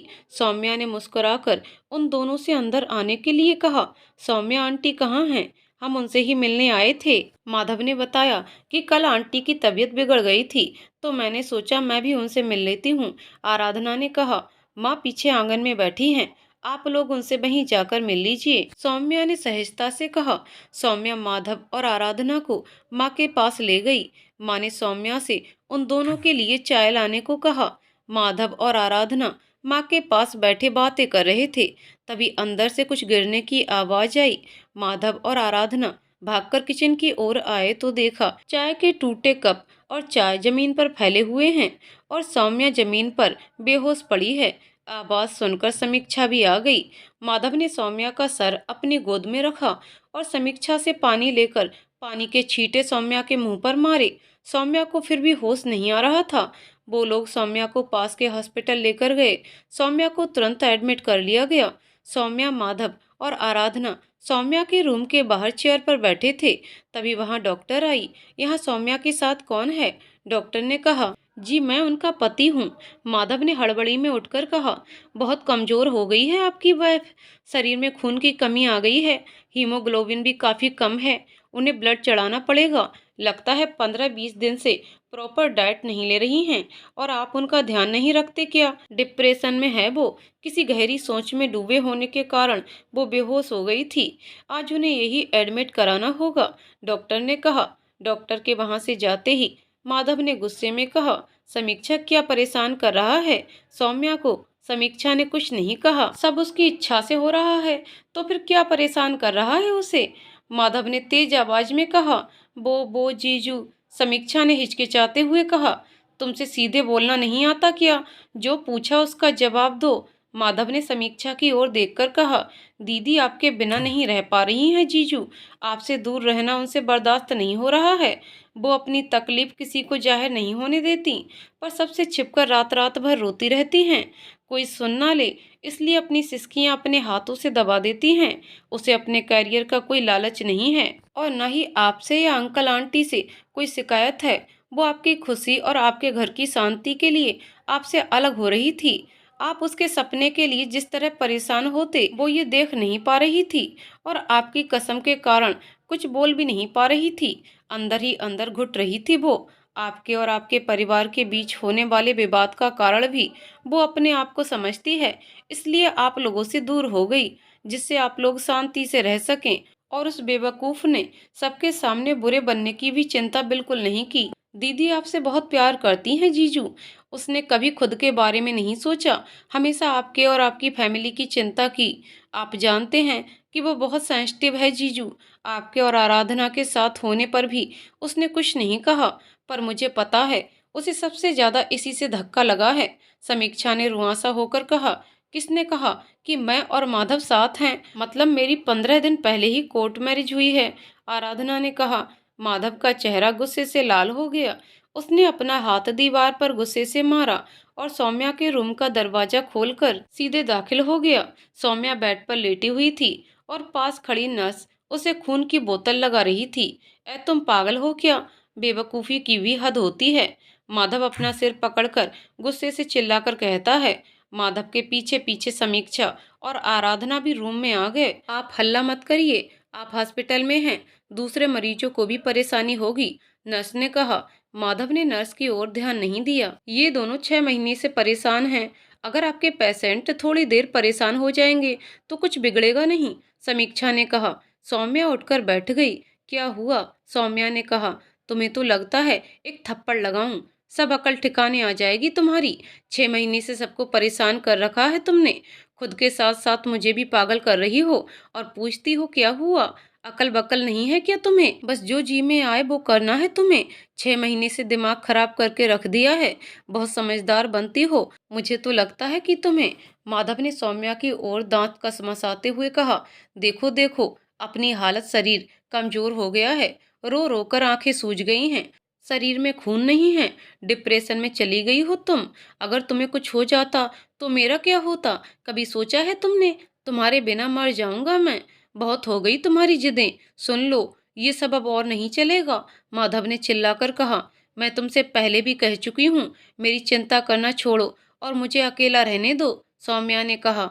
सौम्या ने मुस्कुराकर उन दोनों से अंदर आने के लिए कहा। सौम्या आंटी कहाँ हैं? हम उनसे ही मिलने आए थे। माधव ने बताया कि कल आंटी की तबीयत बिगड़ गई थी, तो मैंने सोचा मैं भी उनसे मिल लेती हूँ। आराधना ने कहा। माँ पीछे आंगन में बैठी हैं, आप लोग उनसे वहीं जाकर मिल लीजिए, सौम्या ने सहजता से कहा। सौम्या माधव और आराधना को माँ के पास ले गई। माँ ने सौम्या से उन दोनों के लिए चाय लाने को कहा। माधव और आराधना माँ के पास बैठे बातें कर रहे थे। तभी अंदर से कुछ गिरने की आवाज आई। माधव और आराधना भागकर किचन की ओर आए तो देखा चाय के टूटे कप और चाय जमीन पर फैले हुए हैं और सौम्या जमीन पर बेहोश पड़ी है। आवाज सुनकर समीक्षा भी आ गई। माधव ने सौम्या का सर अपनी गोद में रखा और समीक्षा से पानी लेकर पानी के छींटे सौम्या के मुंह पर मारे। सौम्या को फिर भी होश नहीं आ रहा था। वो लोग सौम्या को पास के हॉस्पिटल लेकर गए। सौम्या को तुरंत एडमिट कर लिया गया। सौम्या, माधव और आराधना सौम्या के रूम के बाहर चेयर पर बैठे थे। तभी वहां डॉक्टर आई। यहाँ सौम्या के साथ कौन है? डॉक्टर ने कहा। जी मैं उनका पति हूँ। माधव ने हड़बड़ी में उठकर कहा। बहुत कमजोर हो गई है आपकी वाइफ, शरीर में खून की कमी आ गई है, हीमोग्लोबिन भी काफी कम है, उन्हें ब्लड चढ़ाना पड़ेगा। लगता है 15-20 दिन से प्रॉपर डाइट नहीं ले रही हैं और आप उनका ध्यान नहीं रखते क्या? डिप्रेशन में है वो, किसी गहरी सोच में डूबे होने के कारण वो बेहोश हो गई थी। आज उन्हें यही एडमिट कराना होगा, डॉक्टर ने कहा। डॉक्टर के वहां से जाते ही माधव ने गुस्से में कहा। समीक्षा क्या परेशान कर रहा है सौम्या को? समीक्षा ने कुछ नहीं कहा। सब उसकी इच्छा से हो रहा है तो फिर क्या परेशान कर रहा है उसे? माधव ने तेज आवाज में कहा। बो जीजू, समीक्षा ने हिचकिचाते हुए कहा। तुमसे सीधे बोलना नहीं आता क्या? जो पूछा उसका जवाब दो। माधव ने समीक्षा की ओर देखकर कहा। दीदी आपके बिना नहीं रह पा रही हैं जीजू। आपसे दूर रहना उनसे बर्दाश्त नहीं हो रहा है। वो अपनी तकलीफ किसी को जाहिर नहीं होने देती, पर सबसे छिपकर रात रात भर रोती रहती हैं। कोई सुन ना ले, इसलिए अपनी सिसकियां अपने हाथों से दबा देती हैं। उसे अपने करियर का कोई लालच नहीं है और न ही आपसे या अंकल आंटी से कोई शिकायत है। वो आपकी खुशी और आपके घर की शांति के लिए आपसे अलग हो रही थी। आप उसके सपने के लिए जिस तरह परेशान होते वो ये देख नहीं पा रही थी और आपकी कसम के कारण कुछ बोल भी नहीं पा रही थी। अंदर ही अंदर घुट रही थी वो। आपके और आपके परिवार के बीच होने वाले विवाद का कारण भी वो अपने आप को समझती है, इसलिए आप लोगों से दूर हो गई, जिससे आप लोग शांति से रह सकें। और उस बेवकूफ ने सबके सामने बुरे बनने की भी चिंता बिल्कुल नहीं की। दीदी आपसे बहुत प्यार करती हैं जीजू। उसने कभी खुद के बारे में नहीं सोचा, हमेशा आपके और आपकी फैमिली की चिंता की। आप जानते हैं कि वो बहुत सेंसिटिव है जीजू। आपके और आराधना के साथ होने पर भी उसने कुछ नहीं कहा, पर मुझे पता है उसे सबसे ज्यादा इसी से धक्का लगा है। समीक्षा ने रुआंसा होकर कहा। किसने कहा कि मैं और माधव साथ हैं? मतलब मेरी 15 दिन पहले ही कोर्ट मैरिज हुई है। आराधना ने कहा। माधव का चेहरा गुस्से से लाल हो गया। उसने अपना हाथ दीवार पर गुस्से से मारा और सौम्या के रूम का दरवाजा खोलकर सीधे दाखिल हो गया। सौम्या बेड पर लेटी हुई थी और पास खड़ी नर्स उसे खून की बोतल लगा रही थी। ए तुम पागल हो क्या? बेवकूफी की भी हद होती है। माधव अपना सिर पकड़कर गुस्से से चिल्लाकर कहता है। माधव के पीछे पीछे समीक्षा और आराधना भी रूम में आ गए। आप हल्ला मत करिए, आप हॉस्पिटल में हैं, दूसरे मरीजों को भी परेशानी होगी, नर्स ने कहा। माधव ने नर्स की ओर ध्यान नहीं दिया। ये दोनों 6 महीने से परेशान हैं। अगर आपके पेशेंट थोड़ी देर परेशान हो जाएंगे तो कुछ बिगड़ेगा नहीं, समीक्षा ने कहा। सौम्या उठकर बैठ गई। क्या हुआ? सौम्या ने कहा। तुम्हें तो लगता है एक थप्पड़ लगाऊं, सब अकल ठिकाने आ जाएगी तुम्हारी। 6 महीने से सबको परेशान कर रखा है तुमने, खुद के साथ साथ मुझे भी पागल कर रही हो और पूछती हो क्या हुआ? अकल बकल नहीं है क्या तुम्हें? बस जो जी में आए वो करना है तुम्हें। 6 महीने से दिमाग खराब करके रख दिया है। बहुत समझदार बनती हो, मुझे तो लगता है कि तुम्हें। माधव ने सौम्या की ओर दांत कसमसाते हुए कहा। देखो देखो, अपनी हालत, शरीर कमजोर हो गया है, रो रो कर आंखें सूज गई हैं, शरीर में खून नहीं है, डिप्रेशन में चली गई हो तुम। अगर तुम्हें कुछ हो जाता तो मेरा क्या होता? कभी सोचा है तुमने? तुम्हारे बिना मर जाऊंगा मैं। बहुत हो गई तुम्हारी जिदें, सुन लो, ये सब अब और नहीं चलेगा, माधव ने चिल्लाकर कहा। मैं तुमसे पहले भी कह चुकी हूँ, मेरी चिंता करना छोड़ो और मुझे अकेला रहने दो, सौम्या ने कहा।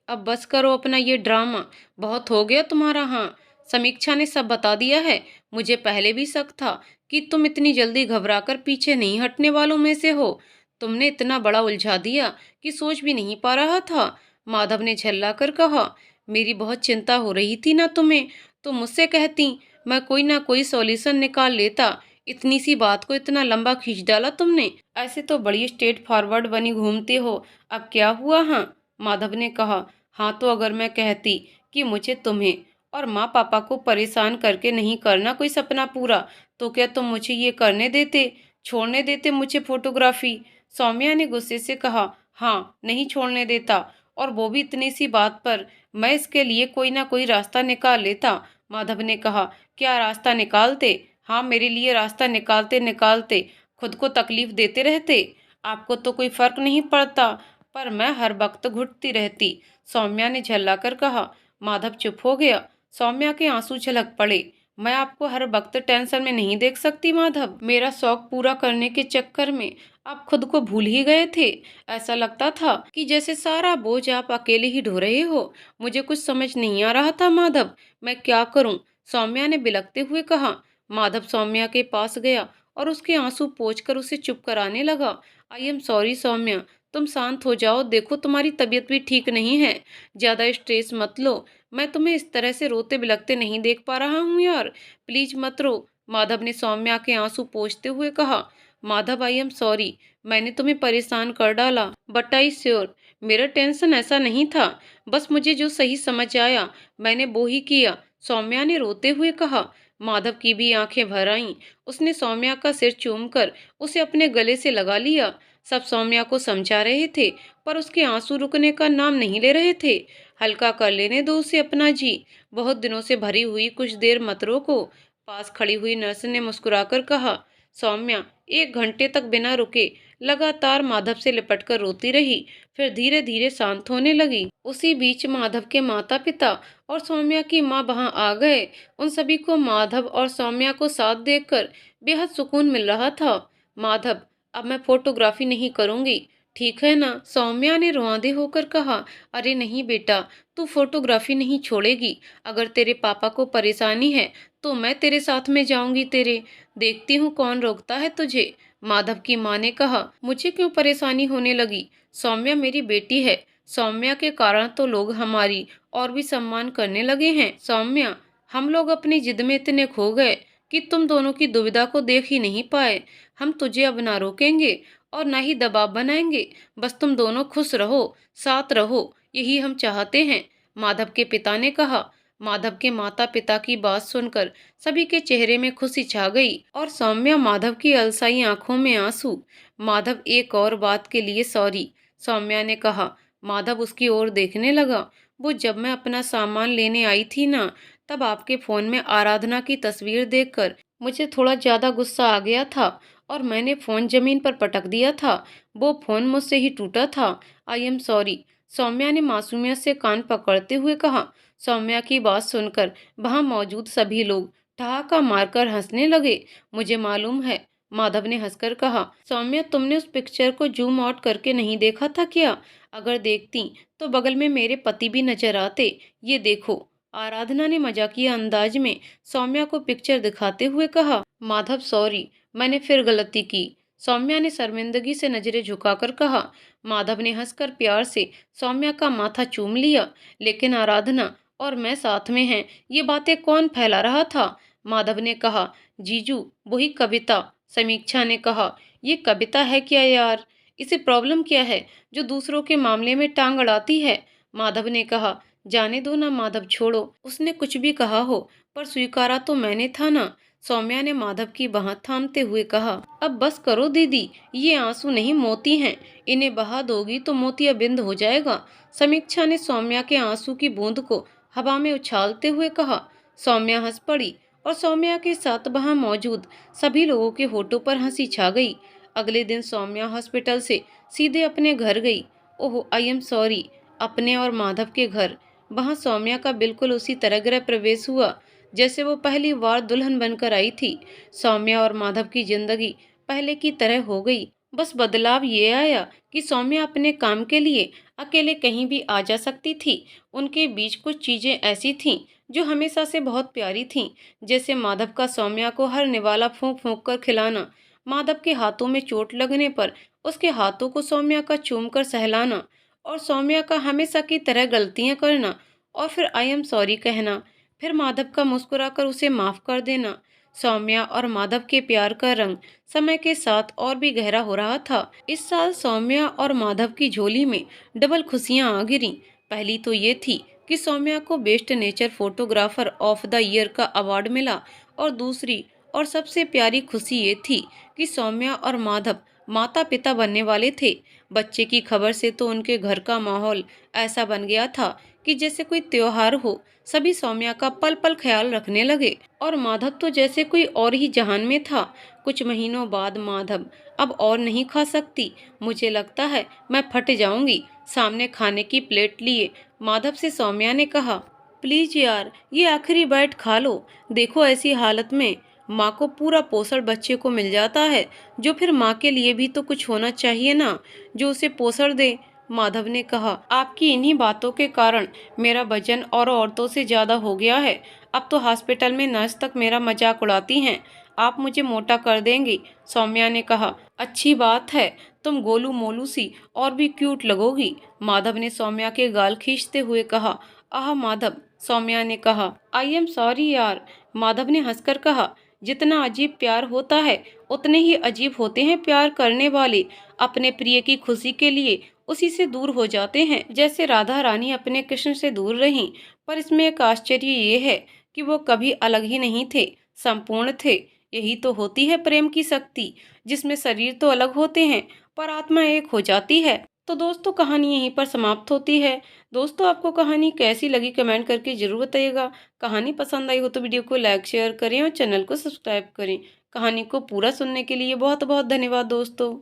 अब बस करो अपना ये ड्रामा, बहुत हो गया तुम्हारा। हाँ, समीक्षा ने सब बता दिया है। मुझे पहले भी शक था कि तुम इतनी जल्दी घबराकर पीछे नहीं हटने वालों में से हो। तुमने इतना बड़ा उलझा दिया कि सोच भी नहीं पा रहा था, माधव ने झल्लाकर कहा। मेरी बहुत चिंता हो रही थी ना तुम्हें, तो मुझसे कहती, मैं कोई ना कोई सॉल्यूशन निकाल लेता। इतनी सी बात को इतना लंबा खींच डाला तुमने। ऐसे तो बड़ी स्ट्रेट फॉरवर्ड बनी घूमते हो, अब क्या हुआ? हाँ, माधव ने कहा। हाँ तो अगर मैं कहती कि मुझे तुम्हें और माँ पापा को परेशान करके नहीं करना कोई सपना पूरा, तो क्या तुम मुझे ये करने देते, छोड़ने देते मुझे फोटोग्राफी? सौम्या ने गुस्से से कहा। हाँ, नहीं छोड़ने देता, और वो भी इतनी सी बात पर। मैं इसके लिए कोई ना कोई रास्ता निकाल लेता, माधव ने कहा। क्या रास्ता निकालते? हाँ, मेरे लिए रास्ता निकालते निकालते खुद को तकलीफ देते रहते। आपको तो कोई फर्क नहीं पड़ता, पर मैं हर वक्त घुटती रहती, सौम्या ने झल्लाकर कहा। माधव चुप हो गया। सौम्या के आंसू छलक पड़े। मैं आपको हर वक्त टेंशन में नहीं देख सकती माधव। मेरा शौक पूरा करने के चक्कर में आप खुद को भूल ही गए थे। ऐसा लगता था कि जैसे सारा बोझ आप अकेले ही ढो रहे हो। मुझे कुछ समझ नहीं आ रहा था माधव, मैं क्या करूं? सौम्या ने बिलखते हुए कहा। माधव सौम्या के पास गया और उसके आंसू पोंछकर उसे चुप कराने लगा। आई एम सॉरी सौम्या, तुम शांत हो जाओ, देखो तुम्हारी तबीयत भी ठीक नहीं है, ज्यादा स्ट्रेस मत लो। मैं तुम्हें इस तरह से रोते बिलखते नहीं देख पा रहा हूँ यार, प्लीज मत रो, माधव ने सौम्या के आंसू पोंछते हुए कहा। माधव, आई एम सॉरी, मैंने तुम्हें परेशान कर डाला, बट आई श्योर मेरा टेंशन ऐसा नहीं था। बस मुझे जो सही समझ आया मैंने वो ही किया, सौम्या ने रोते हुए कहा। माधव की भी आंखें भर आईं। उसने सौम्या का सिर चूमकर उसे अपने गले से लगा लिया। सब सौम्या को समझा रहे थे, पर उसके आंसू रुकने का नाम नहीं ले रहे थे। हल्का कर लेने दो उसे अपना जी, बहुत दिनों से भरी हुई कुछ देर मत रोको। पास खड़ी हुई नर्स ने मुस्कुराकर कहा। सौम्या 1 घंटे तक बिना रुके लगातार माधव से लिपटकर रोती रही, फिर धीरे धीरे शांत होने लगी। उसी बीच माधव के माता पिता और सौम्या की माँ वहां आ गए। उन सभी को माधव और सौम्या को साथ देखकर बेहद सुकून मिल रहा था। माधव, अब मैं फोटोग्राफी नहीं करूंगी, ठीक है ना? सौम्या ने रुआंधे होकर कहा। अरे नहीं बेटा, तू फोटोग्राफी नहीं छोड़ेगी। अगर तेरे पापा को परेशानी है तो मैं तेरे साथ में जाऊंगी तेरे। देखती हूँ कौन रोकता है तुझे। माधव की माँ ने कहा। मुझे क्यों परेशानी होने लगी? सौम्या मेरी बेटी है। सौम्या के कारण तो लोग हमारी और भी सम्मान करने लगे हैं। सौम्या, हम लोग अपनी जिद में इतने खो गए कि तुम दोनों की दुविधा को देख ही नहीं पाए। हम तुझे अब ना रोकेंगे और ना ही दबाव बनाएंगे। बस तुम दोनों खुश रहो, साथ रहो, यही हम चाहते हैं, माधव के पिता ने कहा। माधव के माता पिता की बात सुनकर सभी के चेहरे में खुशी छा गई और सौम्या माधव की अलसाई आंखों में आंसू। माधव, एक और बात के लिए सॉरी, सौम्या ने कहा। माधव उसकी ओर देखने लगा। वो जब मैं अपना सामान लेने आई थी ना, तब आपके फोन में आराधना की तस्वीर देखकर मुझे थोड़ा ज्यादा गुस्सा आ गया था और मैंने फोन जमीन पर पटक दिया था। वो फोन मुझसे ही टूटा था। आई एम सॉरी, सौम्या ने मासूमियत से कान पकड़ते हुए कहा। सौम्या की बात सुनकर वहां मौजूद सभी लोग ठहाका मारकर हंसने लगे। मुझे मालूम है, माधव ने हंसकर कहा। सौम्या, तुमने उस पिक्चर को जूम आउट करके नहीं देखा था क्या? अगर देखती तो बगल में मेरे पति भी नजर आते। ये देखो। आराधना ने मजाकिया अंदाज में सौम्या को पिक्चर दिखाते हुए कहा। माधव, सॉरी, मैंने फिर गलती की, सौम्या ने शर्मिंदगी से नजरें झुकाकर कहा। माधव ने हंसकर प्यार से सौम्या का माथा चूम लिया। लेकिन आराधना और मैं साथ में हैं, ये बातें कौन फैला रहा था? माधव ने कहा। जीजू, वही कविता, समीक्षा ने कहा। ये कविता है क्या यार? इसे प्रॉब्लम क्या है जो दूसरों के मामले में टांग अड़ाती है? माधव ने कहा। जाने दो ना माधव, छोड़ो, उसने कुछ भी कहा हो, पर स्वीकारा तो मैंने था ना, सौम्या ने माधव की बाह थामते हुए कहा। अब बस करो दीदी, ये आंसू नहीं मोती हैं, इन्हें बहा दोगी तो मोतियाबिंद हो जाएगा। समीक्षा ने सौम्या के आंसू की बूंद को हवा में उछालते हुए कहा। सौम्या हंस पड़ी और सौम्या के साथ वहां मौजूद सभी लोगों के होठों पर हंसी छा गई। अगले दिन सौम्या हॉस्पिटल से सीधे अपने घर गई। ओह, आई एम सॉरी, अपने और माधव के घर। वहां सौम्या का बिल्कुल उसी तरह गृह प्रवेश हुआ जैसे वो पहली बार दुल्हन बनकर आई थी। सौम्या और माधव की जिंदगी पहले की तरह हो गई। बस बदलाव ये आया कि सौम्या अपने काम के लिए अकेले कहीं भी आ जा सकती थी। उनके बीच कुछ चीजें ऐसी थीं जो हमेशा से बहुत प्यारी थीं, जैसे माधव का सौम्या को हर निवाला फूंक फूंक कर खिलाना, माधव के हाथों में चोट लगने पर उसके हाथों को सौम्या का चूम कर सहलाना, और सौम्या का हमेशा की तरह गलतियां करना और फिर आई एम सॉरी कहना, फिर माधव का मुस्कुराकर उसे माफ कर देना। सौम्या और माधव के प्यार का रंग समय के साथ और भी गहरा हो रहा था। इस साल सौम्या और माधव की झोली में डबल खुशियां आ गिरी। पहली तो ये थी कि सौम्या को best nature photographer of the year का अवार्ड मिला, और दूसरी और सबसे प्यारी खुशी ये थी कि सौम्या और माधव माता पिता बनने वाले थे। बच्चे की खबर से तो उनके घर का माहौल ऐसा बन गया था कि जैसे कोई त्योहार हो। सभी सौम्या का पल पल ख्याल रखने लगे और माधव तो जैसे कोई और ही जहान में था। कुछ महीनों बाद माधव, अब और नहीं खा सकती, मुझे लगता है मैं फट जाऊंगी, सामने खाने की प्लेट लिए माधव से सौम्या ने कहा। प्लीज यार, ये आखिरी बाइट खा लो। देखो, ऐसी हालत में माँ को पूरा पोषण बच्चे को मिल जाता है, जो फिर माँ के लिए भी तो कुछ होना चाहिए ना, जो उसे पोषण दे। माधव ने कहा। आपकी इन्हीं बातों के कारण मेरा वजन और औरतों से ज्यादा हो गया है। अब तो हॉस्पिटल में नर्स तक मेरा मजाक उड़ाती हैं। आप मुझे मोटा कर देंगी, सौम्या ने कहा। अच्छी बात है, तुम गोलू मोलू सी और भी क्यूट लगोगी, माधव ने सौम्या के गाल खींचते हुए कहा। आह माधव, सौम्या ने कहा। आई एम सॉरी यार, माधव ने हंसकर कहा। जितना अजीब प्यार होता है उतने ही अजीब होते हैं प्यार करने वाले। अपने प्रिय की खुशी के लिए उसी से दूर हो जाते हैं, जैसे राधा रानी अपने कृष्ण से दूर रहीं। पर इसमें एक आश्चर्य ये है कि वो कभी अलग ही नहीं थे, संपूर्ण थे। यही तो होती है प्रेम की शक्ति, जिसमें शरीर तो अलग होते हैं पर आत्मा एक हो जाती है। तो दोस्तों, कहानी यहीं पर समाप्त होती है। दोस्तों, आपको कहानी कैसी लगी कमेंट करके जरूर बताइएगा। कहानी पसंद आई हो तो वीडियो को लाइक शेयर करें और चैनल को सब्सक्राइब करें। कहानी को पूरा सुनने के लिए बहुत बहुत धन्यवाद दोस्तों।